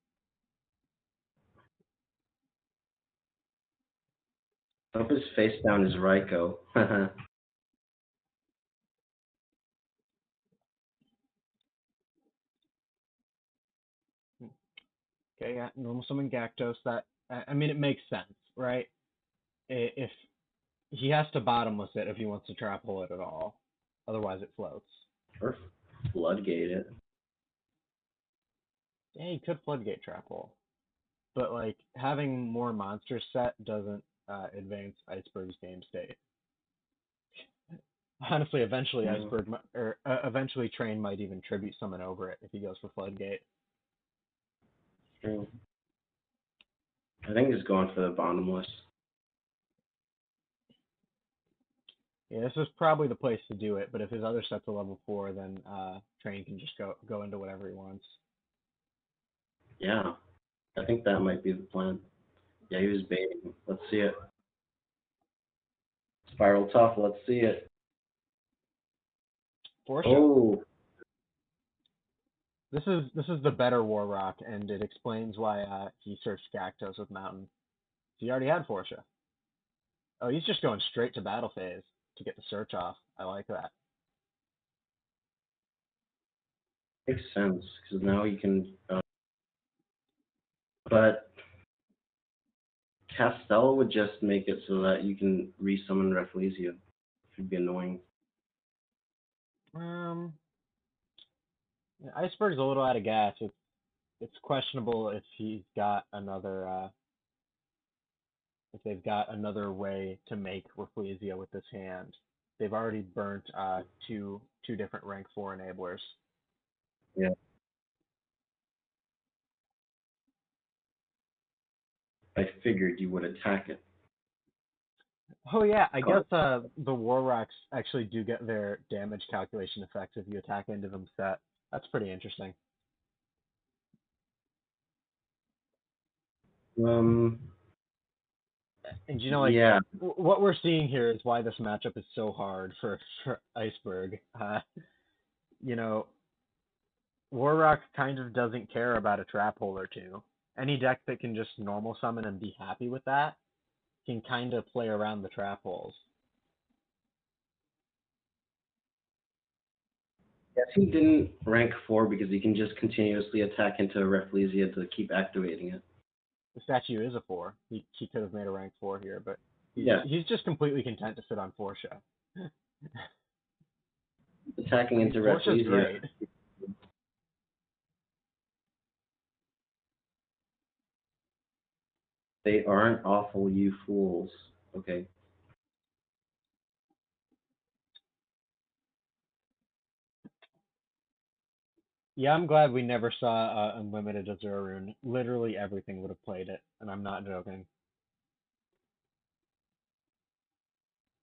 I hope his face down is Raikou. Okay, yeah, normal summon Gyarados. That it makes sense, right? If he has to bottomless it if he wants to trap hole it at all, otherwise it floats. Or floodgate it. Yeah, he could floodgate trap hole, but having more monsters set doesn't advance Iceberg's game state. Honestly, eventually Iceberg eventually Wtrain might even tribute summon over it if he goes for floodgate. I think he's going for the bottomless. Yeah, this is probably the place to do it, but if his other set's a level 4, then Train can just go into whatever he wants. Yeah, I think that might be the plan. Yeah, he was baiting. Let's see it. Spiral tough. Let's see it. For sure. Oh, This is the better Warrock, and it explains why he searched Gactos with Mountain. He already had Forsha. Oh, he's just going straight to battle phase to get the search off. I like that. makes sense because now he can. But Castell would just make it so that you can resummon Rafflesia, which would be annoying. Iceberg's a little out of gas. It's questionable if he's got another if they've got another way to make Rafflesia with this hand. They've already burnt two different rank 4 enablers. Yeah. I figured you would attack it. Oh yeah, I guess the Warrocks actually do get their damage calculation effects if you attack into them set. That's pretty interesting. And you know, like, Yeah. what we're seeing here is why this matchup is so hard for Iceberg. You know, Warrock kind of doesn't care about a trap hole or two. Any deck that can just normal summon and be happy with that can kind of play around the trap holes. Yes, he didn't rank 4 because he can just continuously attack into Rafflesia to keep activating it. The statue is a 4. He could have made a rank 4 here, but he's just completely content to sit on Forsha. Attacking into Forsha's Rafflesia. great. They aren't awful, you fools. Okay. Yeah, I'm glad we never saw Unlimited Azure Rune. Literally everything would have played it, and I'm not joking.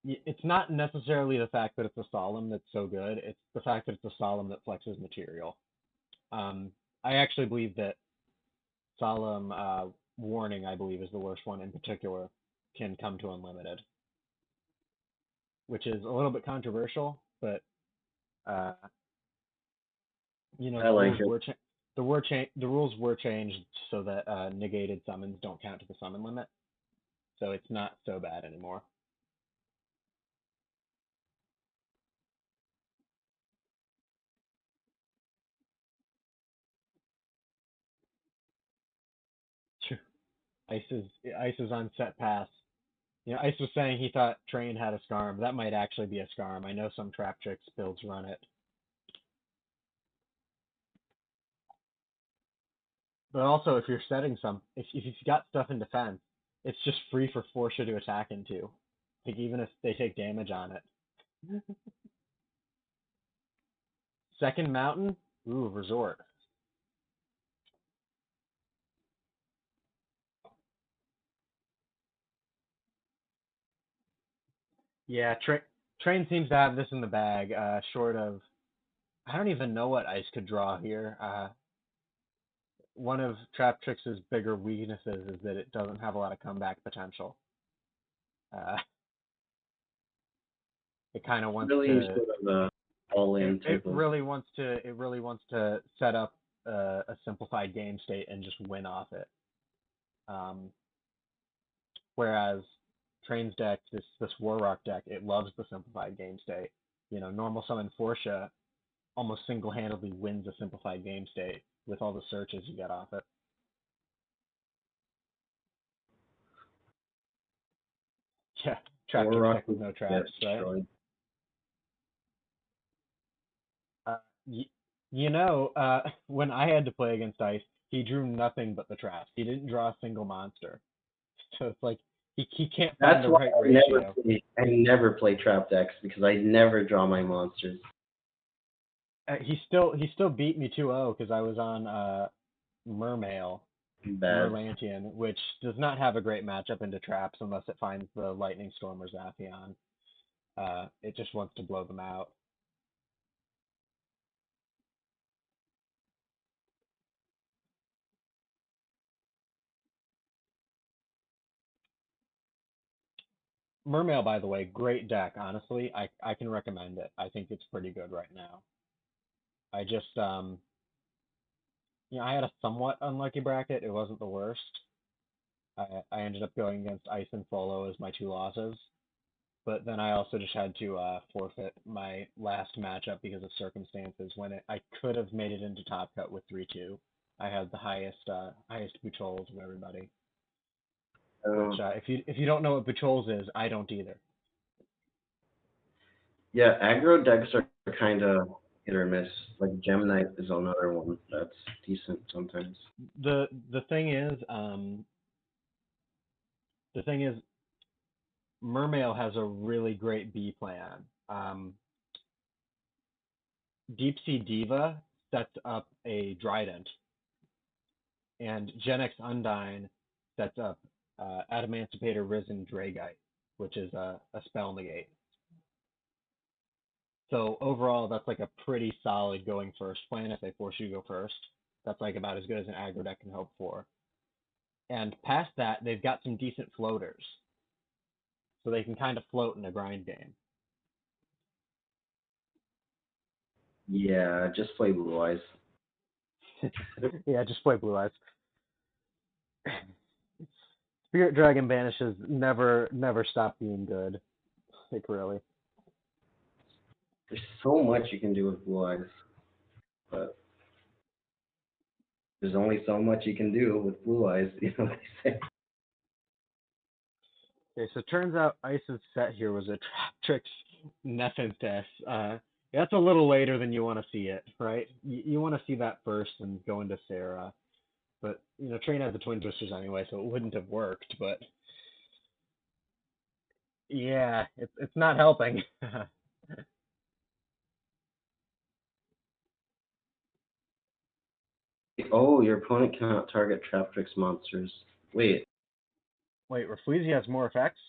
It's not necessarily the fact that it's a solemn that's so good. It's the fact that it's a solemn that flexes material. I actually believe that solemn warning, I believe, is the worst one in particular, can come to unlimited, which is a little bit controversial, but you know, I like the rules were changed so that negated summons don't count to the summon limit, so it's not so bad anymore. Ice is on set pass. You know, Ice was saying he thought Train had a Scarm. That might actually be a Scarm. I know some Traptrix builds run it. But also, if you're setting if you've got stuff in defense, it's just free for Forsha to attack into. Like, even if they take damage on it. Second Mountain? Ooh, Resort. Yeah, Train seems to have this in the bag, short of... I don't even know what Ice could draw here. One of Traptrix's bigger weaknesses is that it doesn't have a lot of comeback potential. It kind of wants really to... sort of all-in type It really wants to set up a simplified game state and just win off it. Whereas Train's deck, this Warrock deck, it loves the simplified game state. You know, normal summon Forsha almost single-handedly wins a simplified game state with all the searches you get off it. Yeah, Traptrix deck with no traps, right? You know, when I had to play against Ice, he drew nothing but the traps. He didn't draw a single monster. So it's like he can't find the right ratio. I never play trap decks because I never draw my monsters. He still beat me 2-0 because I was on Mermail, Bad. Merlantian, which does not have a great matchup into traps unless it finds the Lightning Storm or Zaphion. It just wants to blow them out. Mermail, by the way, great deck. Honestly, I can recommend it. I think it's pretty good right now. I just I had a somewhat unlucky bracket. It wasn't the worst. I ended up going against Ice and Follow as my two losses, but then I also just had to forfeit my last matchup because of circumstances when I could have made it into Top Cut with 3-2. I had the highest Buchols of everybody. Which if you don't know what Buchols is, I don't either. Yeah, aggro decks are kind of hit or miss. Like Gem Knight is another one that's decent sometimes. The thing is, Mermail has a really great B plan. Deep Sea Diva sets up a Trident, and Gen X Undyne sets up Adamancipator Risen Dragite, which is a spell negate. So overall, that's like a pretty solid going first plan if they force you to go first. That's like about as good as an aggro deck can hope for. And past that, they've got some decent floaters. So they can kind of float in a grind game. Yeah, just play Blue Eyes. Yeah, just play Blue Eyes. Spirit Dragon Banishes never stop being good. Like, really. There's so much you can do with Blue Eyes, but there's only so much you can do with Blue Eyes, you know what they say. Okay, so it turns out Ice's set here was a Traptrix Nepenthes. That's a little later than you want to see it, right? You want to see that first and go into Sarah. But, Train had the Twin Twisters anyway, so it wouldn't have worked, but... Yeah, it's not helping. Oh, your opponent cannot target Traptrix monsters. Wait. Wait, Rafflesia has more effects?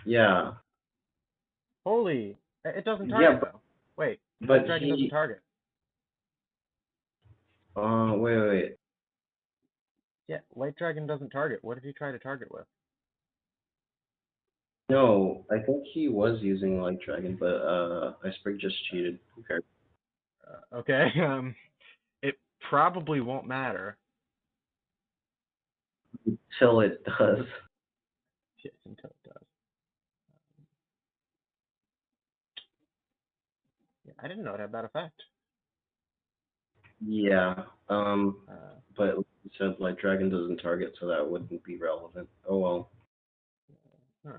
Yeah. Holy, it doesn't target, though. Wait, but Dragon doesn't target. Wait. Yeah, Light Dragon doesn't target. What did he try to target with? No, I think he was using Light Dragon, but Iceberg just cheated. Okay. Okay, it probably won't matter. Until it does. Yes, until it does. Yeah, I didn't know it had that effect. Yeah. But like you said, Light Dragon doesn't target, so that wouldn't be relevant. Oh well. Huh.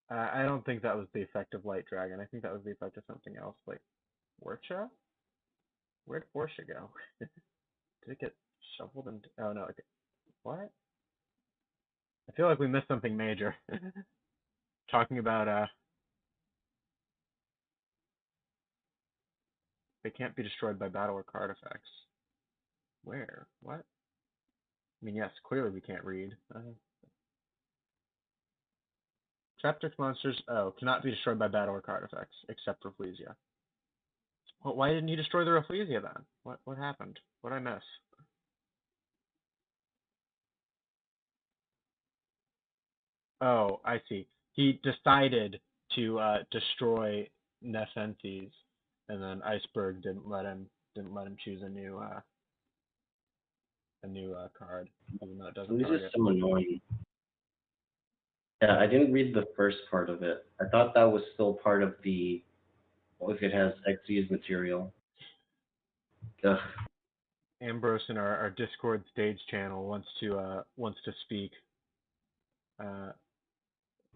I don't think that was the effect of Light Dragon. I think that was the effect of something else, like Worcha? Where'd Worcha go? Did it get shuffled into... Oh, no. Okay. What? I feel like we missed something major. Talking about, they can't be destroyed by battle or card effects. Where? What? I mean, yes, clearly we can't read. Traptrix monsters, cannot be destroyed by battle or card effects, except Rafflesia. Well, why didn't he destroy the Rafflesia then? What happened? What did I miss? Oh, I see. He decided to destroy Nepenthes, and then Iceberg didn't let him choose a new card, even though it doesn't It was target. just so annoying. Yeah, I didn't read the first part of it. I thought that was still part of the, if it has Xyz material. Ugh. Ambrose in our Discord stage channel wants to speak.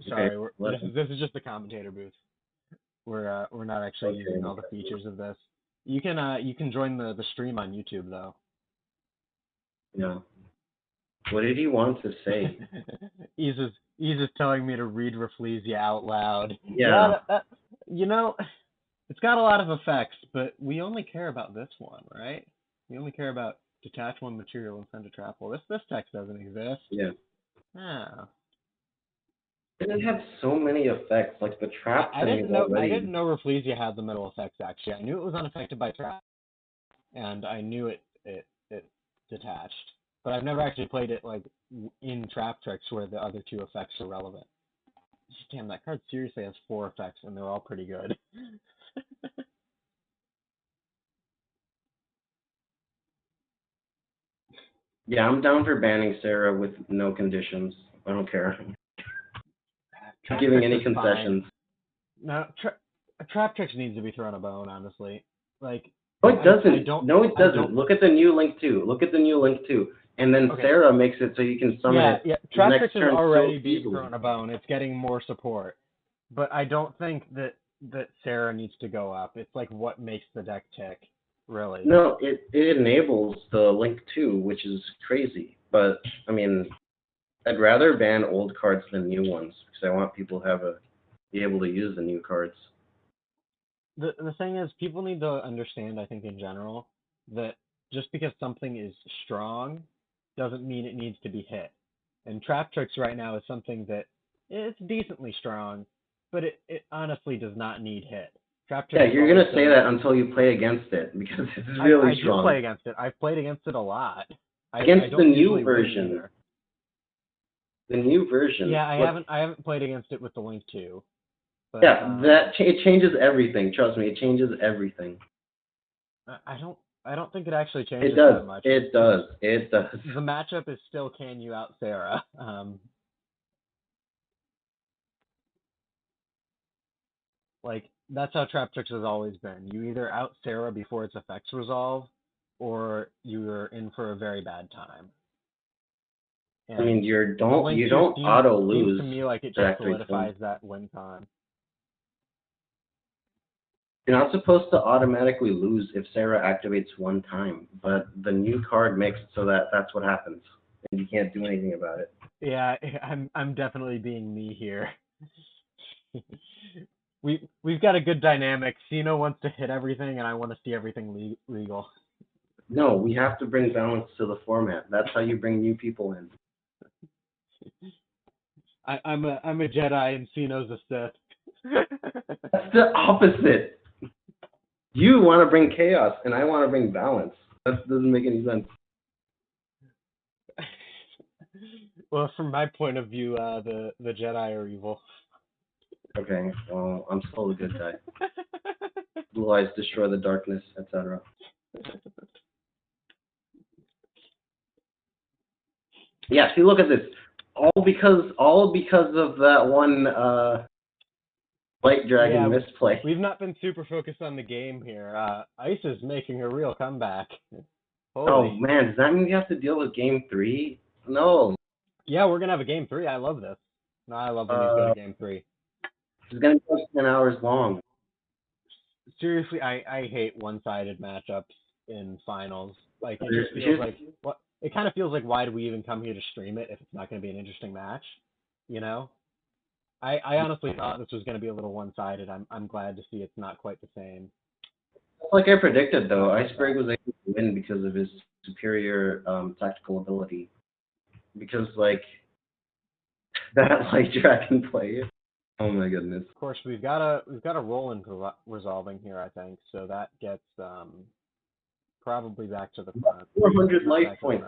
Sorry, Okay, this is just the commentator booth. We're not actually using all the features of this. You can join the stream on YouTube though. Yeah. What did he want to say? He's just telling me to read Rafflesia out loud. Yeah. That, It's got a lot of effects, but we only care about this one, right? We only care about detach one material and send a trap. Well, this text doesn't exist. Yeah. Ah. It had so many effects, like the trap I thing didn't is know. already. I didn't know Rafflesia had the middle effects. Actually, I knew it was unaffected by trap, and I knew it detached. But I've never actually played it like in Traptrix where the other two effects are relevant. Damn, that card seriously has 4 effects, and they're all pretty good. Yeah, I'm down for banning Sarah with no conditions. I don't care. Not giving any concessions. No, Traptrix needs to be thrown a bone, honestly. Like, no, it doesn't. No, it doesn't. Look at the new link too. And then Okay. Sarah makes it so you can summon it. Yeah, Traptrix is already being thrown a bone. It's getting more support. But I don't think that Sarah needs to go up. It's like what makes the deck tick, really. No, it enables the link too, which is crazy. But I mean, I'd rather ban old cards than new ones because I want people to be able to use the new cards. The thing is, people need to understand, I think, in general, that just because something is strong doesn't mean it needs to be hit. And Traptrix right now is something that it's decently strong, but it honestly does not need hit. Traptrix Yeah, you're gonna say that until you play against it because it's really strong. I do play against it. I've played against it a lot. Against the new version. The new version. Yeah, I haven't played against it with the Link 2. But, yeah, it changes everything. Trust me, it changes everything. I don't think it actually changes that much. It does. The matchup is still can you out Sarah. Like, that's how Traptrix has always been. You either out Sarah before its effects resolve, or you're in for a very bad time. And I mean, you don't auto lose. Seems to me like it just solidifies that win con. You're not supposed to automatically lose if Sarah activates one time, but the new card makes it so that that's what happens, and you can't do anything about it. Yeah, I'm definitely being me here. We've got a good dynamic. Cino wants to hit everything, and I want to see everything legal. No, we have to bring balance to the format. That's how you bring new people in. I'm a Jedi, and Cino's a Sith. That's the opposite. You want to bring chaos, and I want to bring balance. That doesn't make any sense. Well, from my point of view, the Jedi are evil. Okay, well, I'm still a good guy. Blue eyes destroy the darkness, etc. Yeah, see, look at this. All because of that one Light Dragon misplay. We've not been super focused on the game here. Ice is making a real comeback. Holy. Oh man, does that mean we have to deal with Game 3? No. Yeah, we're gonna have a Game 3. I love this. No, I love when he's got a Game 3. It's gonna be like 10 hours long. Seriously, I hate one-sided matchups in finals. Like, it just feels like what. It kind of feels like, why do we even come here to stream it if it's not going to be an interesting match? You know? I honestly thought this was going to be a little one-sided. I'm glad to see it's not quite the same. Like I predicted, though, Iceberg was able to win because of his superior tactical ability. Because, like, that Light Dragon play. Oh my goodness. Of course, we've got a roll into resolving here, I think. So that gets probably back to the front. 400 life points.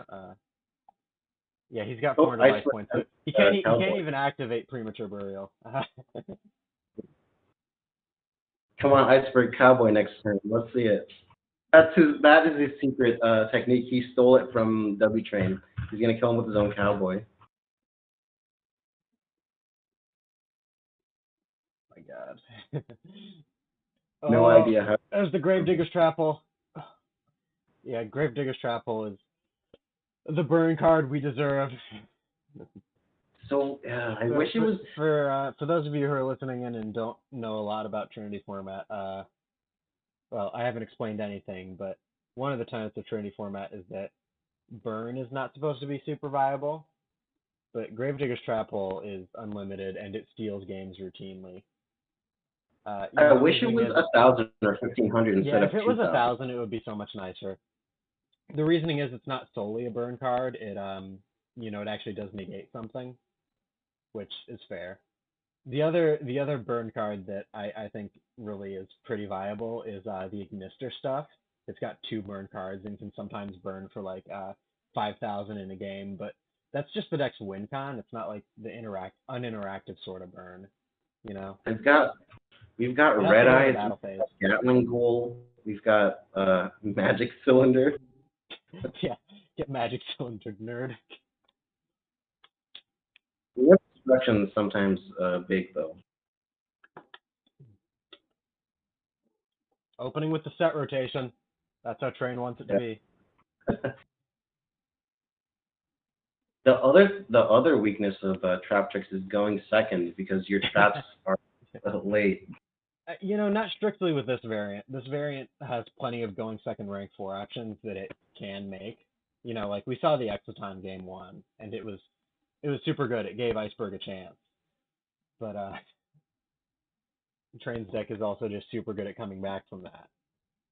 Yeah, he's got 400 life points. So he can't even activate Premature Burial. Come on, Iceberg Cowboy next turn. Let's see it. That is his secret technique. He stole it from Wtrain. He's gonna kill him with his own cowboy. My God. No idea how. There's the Gravedigger's Trapple. Yeah, Gravedigger's Trapple is the burn card we deserve. So I wish it was for those of you who are listening in and don't know a lot about Trinity Format. Well, I haven't explained anything, but one of the tenets of Trinity Format is that burn is not supposed to be super viable, but Gravedigger's Trapple is unlimited and it steals games routinely. I wish it was 1,000 or 1,500 instead of 2,000. If it was 1,000, it would be so much nicer. The reasoning is it's not solely a burn card. It it actually does negate something, which is fair. The other burn card that I think really is pretty viable is the Ignister stuff. It's got 2 burn cards and can sometimes burn for like 5,000 in a game, but that's just the deck's win con. It's not like the uninteractive sort of burn, you know. We've got Red Eyes, Gatling Ghoul, we've got Magic Cylinder. Yeah, get Magic Cylinder, nerd. The destruction's sometimes big though. Opening with the set rotation. That's how Wtrain wants it to be. The other weakness of Traptrix is going second because your traps are late. Not strictly with this variant. This variant has plenty of going second rank 4 options that it can make. Like we saw the Exoton game 1, and it was super good. It gave Iceberg a chance. But Wtrain's deck is also just super good at coming back from that.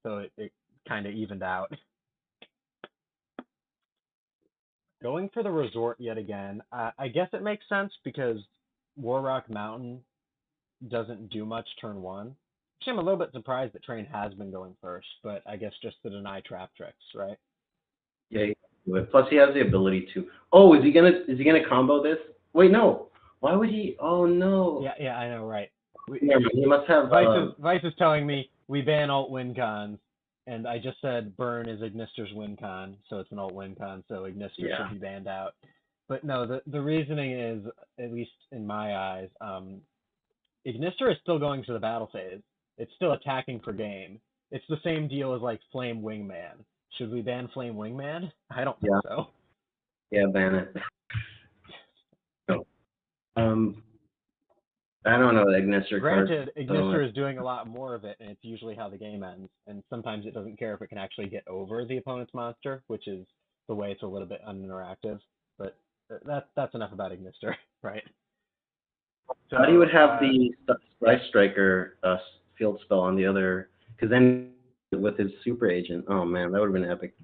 So it kind of evened out. Going for the resort yet again, I guess it makes sense because Warrock Mountain doesn't do much turn 1. Actually, I'm a little bit surprised that Wtrain has been going first, but I guess just to deny Traptrix, right? Yeah, plus he has the ability to. Oh, is he gonna combo this? Wait, no. Why would he? Oh no. Yeah, I know, right. He must have. Vice is telling me we ban alt win cons, and I just said burn is Ignister's win con, so it's an alt win con, so Ignister should be banned out. But no, the reasoning is, at least in my eyes, Ignister is still going to the battle phase. It's still attacking for game. It's the same deal as like Flame Wingman. Should we ban Flame Wingman? I don't think so. Yeah, ban it. I don't know the Ignister card. Granted, Ignister is doing a lot more of it, and it's usually how the game ends. And sometimes it doesn't care if it can actually get over the opponent's monster, which is the way it's a little bit uninteractive. But that's enough about Ignister, right? So, how do you would have the Strike Striker field spell on the other? Because then with his super agent, oh man, that would have been epic.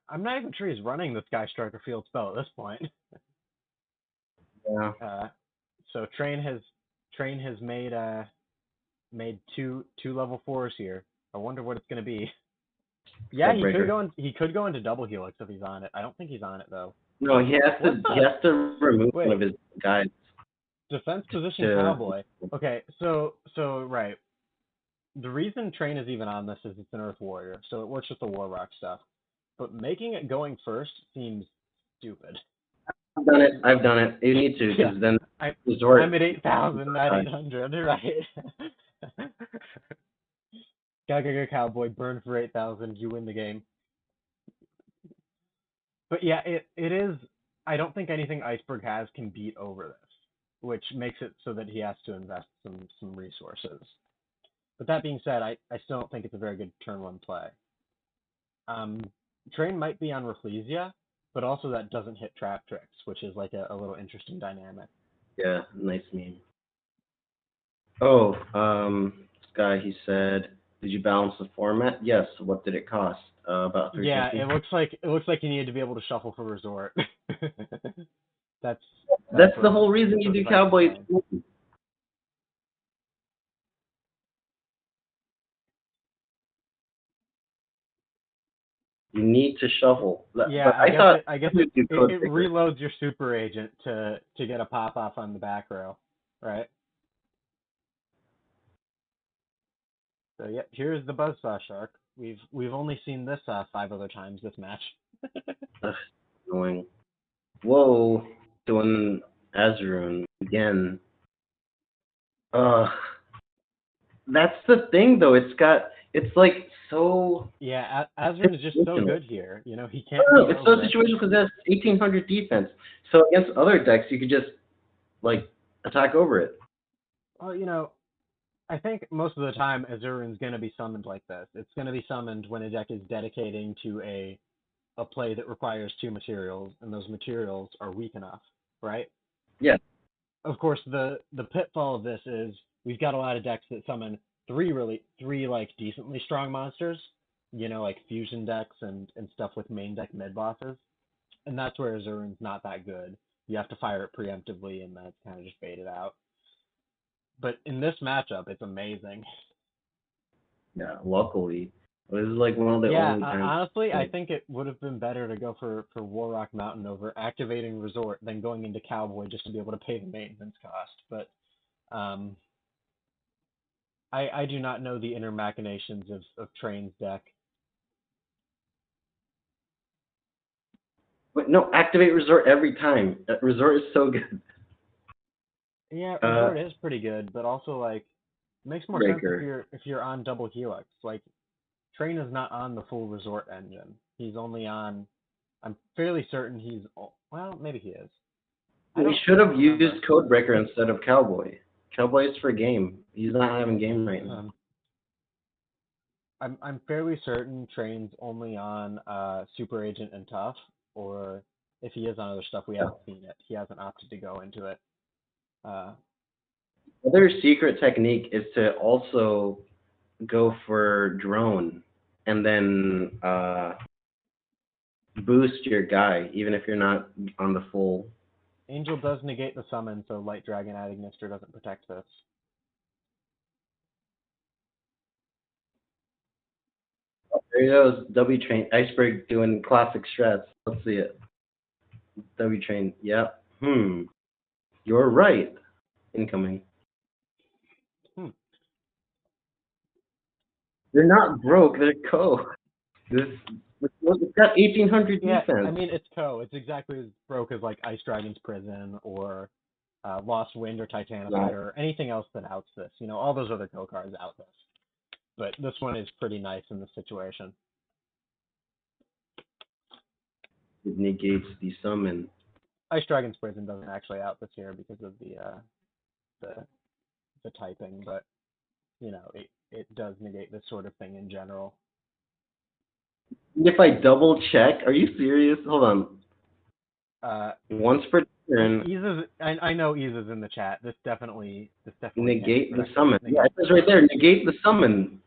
I'm not even sure he's running the Sky Striker field spell at this point. Yeah. So Wtrain has made two level 4s here. I wonder what it's gonna be. Yeah, he could go into double helix if he's on it. I don't think he's on it though. No, he has to remove one of his guys. Defense position cowboy. Okay, so right. The reason Wtrain is even on this is it's an Earth Warrior, so it works with the Warrock stuff. But making it going first seems stupid. I've done it. You need to, because then I'm at 8,000, not 800, right? Gaga Cowboy, burn for 8,000, you win the game. But yeah, it is. I don't think anything Iceberg has can beat over this, which makes it so that he has to invest some resources. But that being said, I still don't think it's a very good turn 1 play. Wtrain might be on Rafflesia, but also that doesn't hit Traptrix, which is like a little interesting dynamic. Yeah, nice meme. Oh, this guy, he said, did you balance the format? Yes. What did it cost? About $350. Yeah, it looks like you need to be able to shuffle for resort. That's the whole reason you do Cowboy. You need to shuffle. Yeah, I guess it reloads your super agent to get a pop off on the back row, right? So yep, here's the Buzzsaw Shark. We've only seen this 5 other times this match. Annoying. Whoa, doing Azurun again. That's the thing though. It's like so. Yeah, Azurun is just so good here. He can't. It's so situational because it has 1,800 defense. So against other decks, you could just like attack over it. Well, I think most of the time Azurun's going to be summoned like this. It's going to be summoned when a deck is dedicating to a play that requires 2 materials, and those materials are weak enough, right? Yeah. Of course, the pitfall of this is we've got a lot of decks that summon three like decently strong monsters, like fusion decks and stuff with main deck mid bosses, and that's where Azurin's not that good. You have to fire it preemptively, and then it's kind of just baited out. But in this matchup, it's amazing. Yeah, luckily. This is like one of the only times. Honestly, I think it would have been better to go for Warrock Mountain over activating Resort than going into Cowboy just to be able to pay the maintenance cost. But I do not know the inner machinations of Wtrain's deck. But no, activate Resort every time. Resort is so good. Yeah, Resort is pretty good, but also like it makes more sense if you're on double Helix. Like Wtrain is not on the full Resort engine. He's only on. I'm fairly certain he's. Well, maybe he is. We should have used Codebreaker instead of Cowboy. Cowboy is for game. He's not having game right now. I'm fairly certain Wtrain's only on Super Agent and Tough, or if he is on other stuff, we haven't seen it. He hasn't opted to go into it. Other secret technique is to also go for drone and then boost your guy, even if you're not on the full. Angel does negate the summon, so Light Dragon at Ignister doesn't protect this. Oh, there he goes, Wtrain. Iceberg doing classic strats. Let's see it. Wtrain, yep. You're right. Incoming. They're not broke, they're co. It's got 1800 defense. Yeah, I mean, it's co. It's exactly as broke as like Ice Dragon's Prison or Lost Wind or Titanified or anything else that outs this. All those other co cards out this. But this one is pretty nice in this situation. It negates the summon. Ice Dragon's Prison doesn't actually out this here because of the typing, but it does negate this sort of thing in general. If I double check, are you serious? Hold on. Once per turn. I know Ease's in the chat. This definitely negate the summon. Yeah, it says right there. Negate the summon.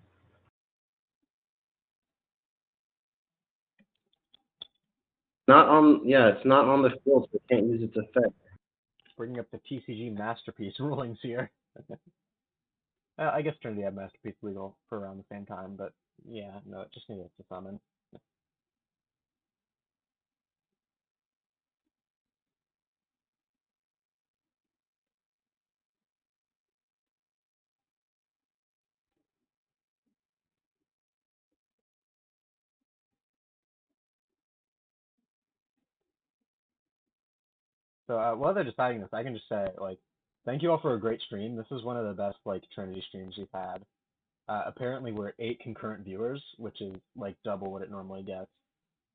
Not on. Yeah, it's not on the field, so it can't use its effect. Bringing up the TCG Masterpiece rulings here. I guess Trinity had Masterpiece legal for around the same time, but yeah, no, it just needed to summon. So while they're deciding this, I can just say, like, thank you all for a great stream. This is one of the best, like, Trinity streams we've had. Apparently we're at 8 concurrent viewers, which is, like, double what it normally gets.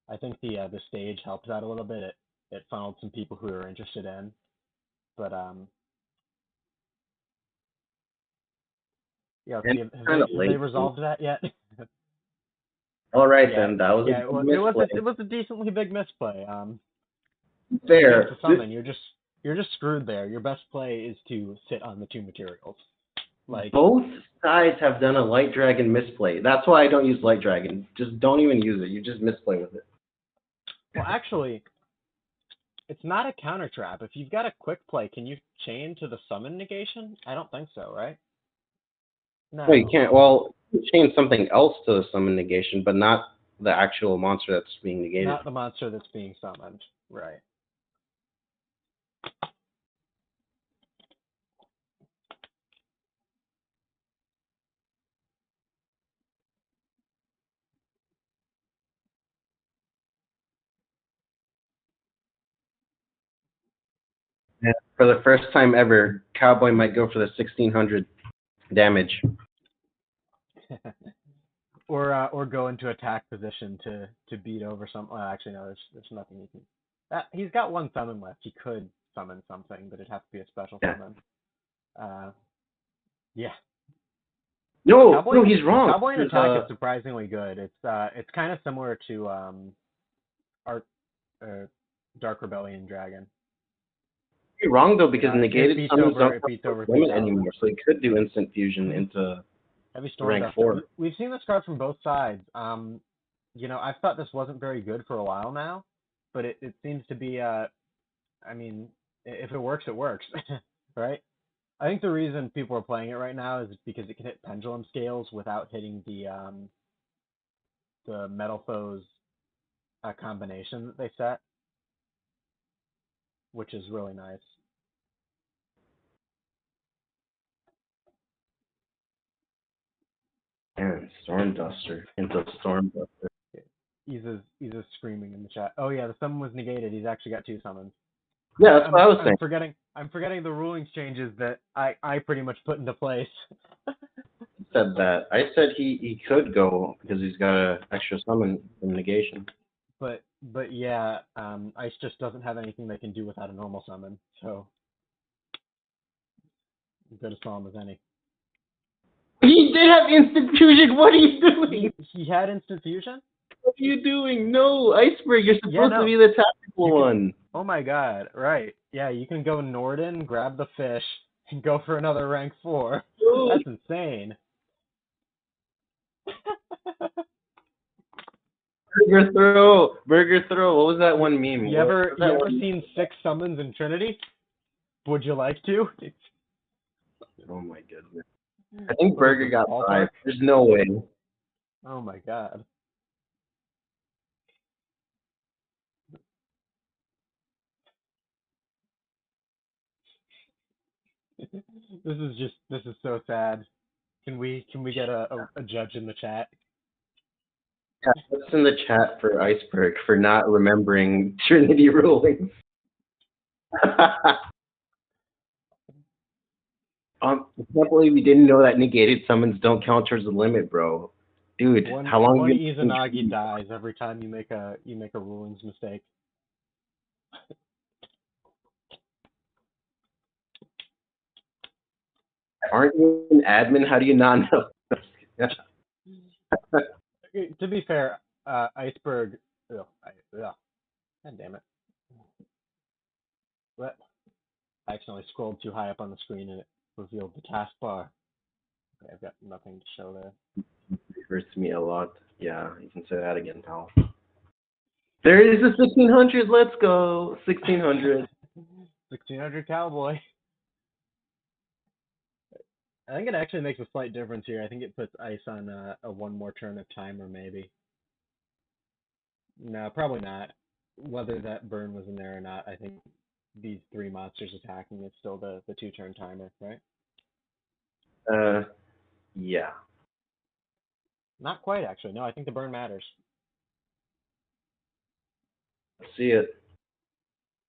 I think the stage helps out a little bit. It funneled some people who are interested in. But, yeah, have they resolved that yet? All right, then. That was it was a decently big misplay. Fair. To summon, you're just screwed there. Your best play is to sit on the 2 materials. Like both sides have done a Light Dragon misplay. That's why I don't use Light Dragon. Just don't even use it. You just misplay with it. Well, actually, it's not a counter trap. If you've got a quick play, can you chain to the summon negation? I don't think so, right? No, you can't. Well, you chain something else to the summon negation, but not the actual monster that's being negated. Not the monster that's being summoned, right. Yeah, for the first time ever, Cowboy might go for the 1600 damage. or go into attack position to beat over some. Well, actually, no. There's nothing you can. He's got 1 summon left. He could summon something, but it'd have to be a special summon. Yeah. No, he's wrong. Cowboy in attack is surprisingly good. It's kind of similar to Dark Rebellion Dragon. You're wrong though, because negated it summons don't beats over have limit 3,000. anymore, so he could do instant fusion into Heavy Storm rank Duster. 4. We've seen this card from both sides. You know, I've thought this wasn't very good for a while now, but it seems to be. I mean, if it works, it works, right? I think the reason people are playing it right now is because it can hit pendulum scales without hitting the Metal Foes combination that they set, which is really nice. And Storm Duster into Storm Duster. He's screaming in the chat. Oh yeah, the summon was negated. He's actually got 2 summons. Yeah, that's what I was saying. I'm forgetting the rulings changes that I pretty much put into place. Said that. I said he could go because he's got an extra summon from negation. But yeah, Ice just doesn't have anything they can do without a normal summon, so good as small as any. He did have instant fusion. What are you doing? He had instant fusion? What are you doing? No, Iceberg, you're supposed to be the tactical one. Oh my god, right. Yeah, you can go Norden, grab the fish, and go for another rank 4. Ooh. That's insane. Burger throw. What was that one meme? You ever seen 6 summons in Trinity? Would you like to? Oh my goodness. I think Burger got 5. There's no way. Oh my god. This is so sad. Can we get a judge in the chat? Yeah, what's in the chat for Iceberg for not remembering Trinity rulings? I can't believe we didn't know that negated summons don't count towards the limit, bro. Dude, how long one Izanagi dies every time you make a rulings mistake. Aren't you an admin? How do you not know? To be fair, Iceberg. God damn it! What? I accidentally scrolled too high up on the screen and it revealed the taskbar. Okay, I've got nothing to show there. It hurts me a lot. Yeah, you can say that again, pal. There is a 1600. Let's go. 1600. 1600 cowboy. I think it actually makes a slight difference here. I think it puts Ice on a 1 more turn of timer, maybe. No, probably not. Whether that burn was in there or not, I think these 3 monsters attacking is still the 2-turn timer, right? Yeah. Not quite, actually. No, I think the burn matters. Let's see it.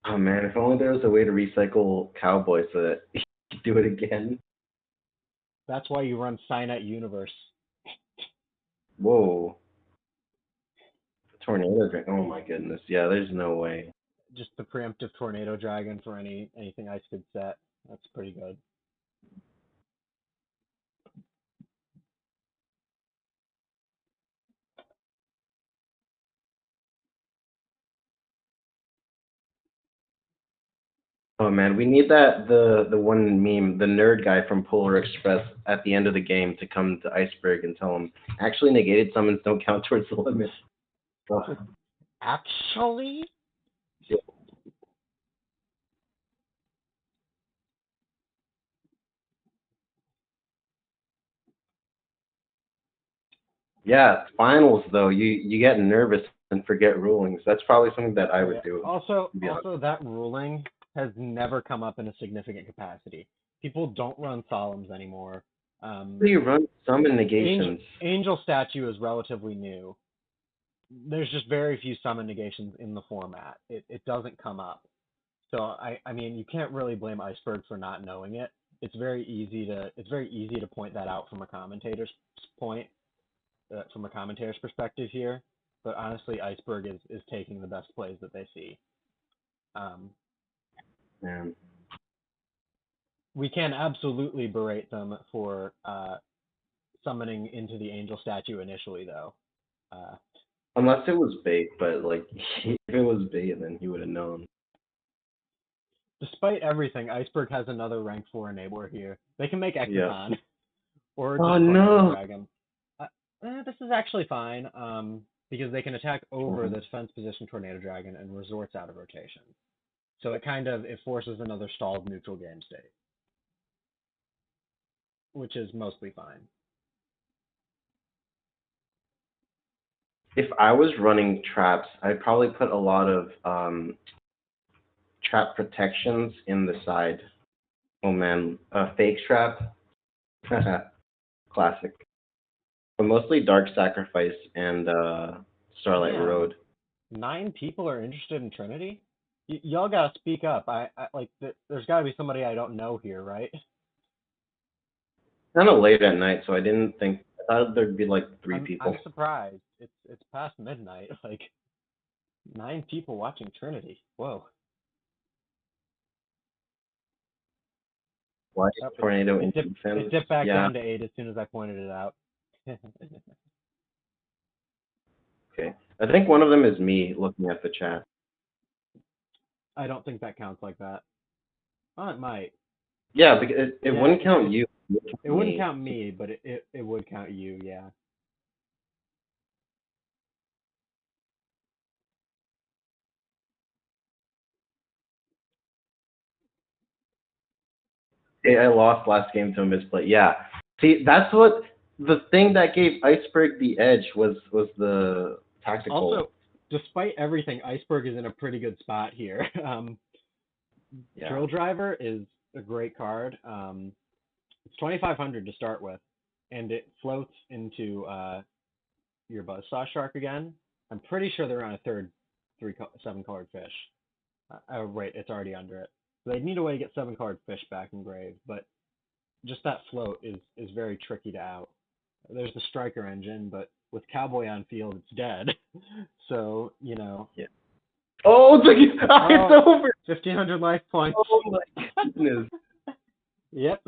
Oh man, if only there was a way to recycle Cowboy so that you could do it again. That's why you run CINet Universe. Whoa. Tornado Dragon. Oh my goodness. Yeah, there's no way. Just the preemptive Tornado Dragon for anything Ice could set. That's pretty good. Oh man, we need the one meme, the nerd guy from Polar Express at the end of the game to come to Iceberg and tell him, actually negated summons don't count towards the limit. Actually? Yeah. Yeah, finals though, you get nervous and forget rulings. That's probably something that I would do. Also that ruling has never come up in a significant capacity. People don't run solemns anymore. You run summon negations. Angel statue is relatively new. There's just very few summon negations in the format. It doesn't come up. So I mean you can't really blame Iceberg for not knowing it. It's very easy to point that out from a commentator's perspective here. But honestly, Iceberg is taking the best plays that they see. Man. We can absolutely berate them for summoning into the angel statue initially, though. Unless it was bait, but like if it was bait, then he would have known. Despite everything, Iceberg has another rank 4 enabler here. They can make Ectopon or just Oh Tornado no! Dragon. This is actually fine, because they can attack over the defense position Tornado Dragon and resorts out of rotation. So it forces another stalled neutral game state, which is mostly fine. If I was running traps, I'd probably put a lot of trap protections in the side. Oh man, fake trap, classic. But mostly Dark Sacrifice and Starlight Damn. Road. 9 people are interested in Trinity? Y'all gotta speak up. There's gotta be somebody I don't know here, right? Kind of late at night, so I didn't think. I thought there'd be like 3 people. I'm surprised. It's past midnight. Like 9 people watching Trinity. Whoa. Why is Tornado in It defense? dipped back Yeah. down to 8 as soon as I pointed it out. Okay. I think one of them is me looking at the chat. I don't think that counts like that. Oh, it might. Yeah, because it wouldn't count you. It wouldn't count me, but it would count you, yeah. I lost last game to a misplay. Yeah. See, that's what the thing that gave Iceberg the edge was the tactical. Also, despite everything, Iceberg is in a pretty good spot here. Yeah. Drill Driver is a great card. It's 2,500 to start with, and it floats into your Buzzsaw Shark again. I'm pretty sure they're on a third 7-colored fish. Oh, wait, it's already under it. So they'd need a way to get 7-colored fish back engraved, but just that float is very tricky to out. There's the Striker engine, but with Cowboy on field, it's dead. So, you know. Yeah. Oh, it's over. 1,500 life points. Oh my goodness. Yep.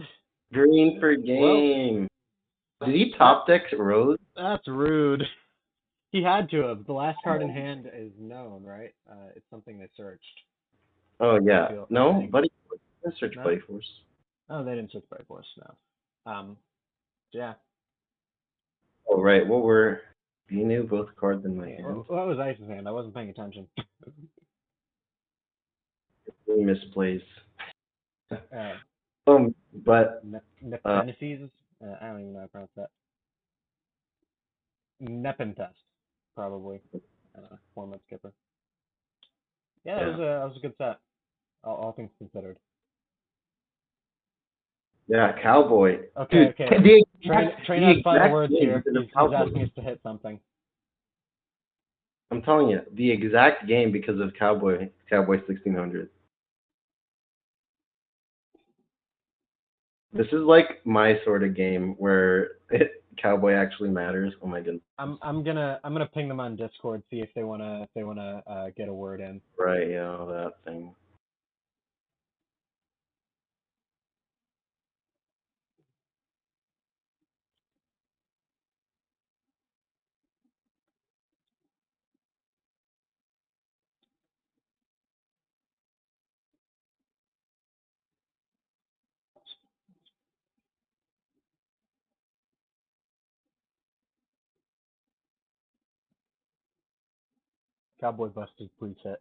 Green for game. Well, did he top deck Rose? That's rude. He had to have. The last card in hand is known, right? It's something they searched. Oh yeah. No, Buddy Force. Let's search No? Buddy Force. Oh, they didn't search Buddy Force, no. Yeah. Oh right. What were you knew both cards in my hand? What was Ice's hand? I wasn't paying attention. Misplays. But Nepenthes? I don't even know how to pronounce that. Nepenthes, probably. Format skipper. Yeah, that was a good set. All things considered. Yeah, Cowboy. Okay, Dude, okay. Train has final words here. He's asking us to hit something. I'm telling you, the exact game because of Cowboy 1600. This is like my sort of game where Cowboy actually matters. Oh my goodness. I'm gonna ping them on Discord, see if they wanna get a word in. Right, yeah, that thing. Cowboy Busters, please hit.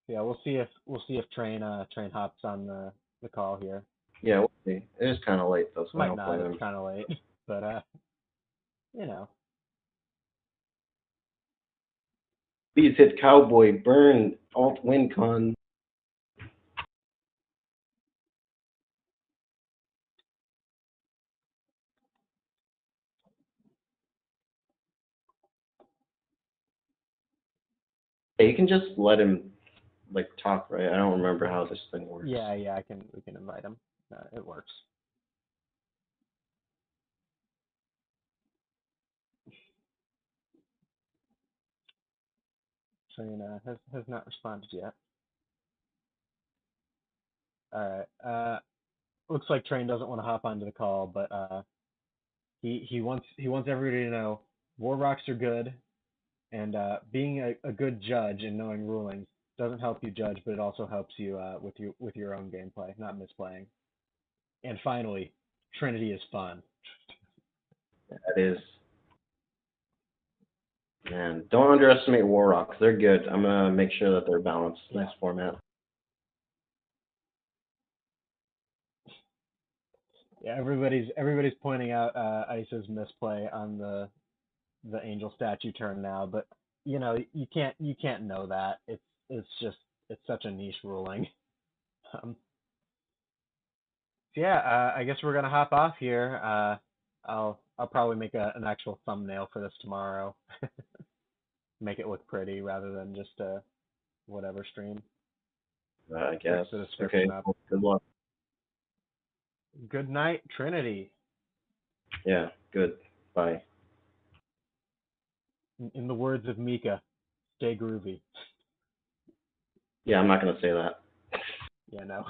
Yeah, we'll see if Train hops on the call here. Yeah, we'll see. It is kind of late though, so I Might don't not. blame him. It's kind of late, but you know. Please hit Cowboy, burn, alt win con. Yeah, you can just let him like talk, right? I don't remember how this thing works. Yeah, we can invite him. It works. Train has not responded yet. All right. Looks like Train doesn't want to hop onto the call, but he wants everybody to know War rocks are good, and being a good judge and knowing rulings doesn't help you judge, but it also helps you with your own gameplay, not misplaying. And finally, Trinity is fun. That is. Man, don't underestimate War Rocks. They're good. I'm gonna make sure that they're balanced next format. Yeah, everybody's pointing out Ice's misplay on the angel statue turn now, but you know you can't know that. It's such a niche ruling. Um, so yeah, I guess we're gonna hop off here. I'll probably make an actual thumbnail for this tomorrow. Make it look pretty rather than just a whatever stream. I guess. The description Okay. up. Well, good luck. Good night, Trinity. Yeah. Good. Bye. In the words of Mika, stay groovy. Yeah, I'm not gonna say that. Yeah, no.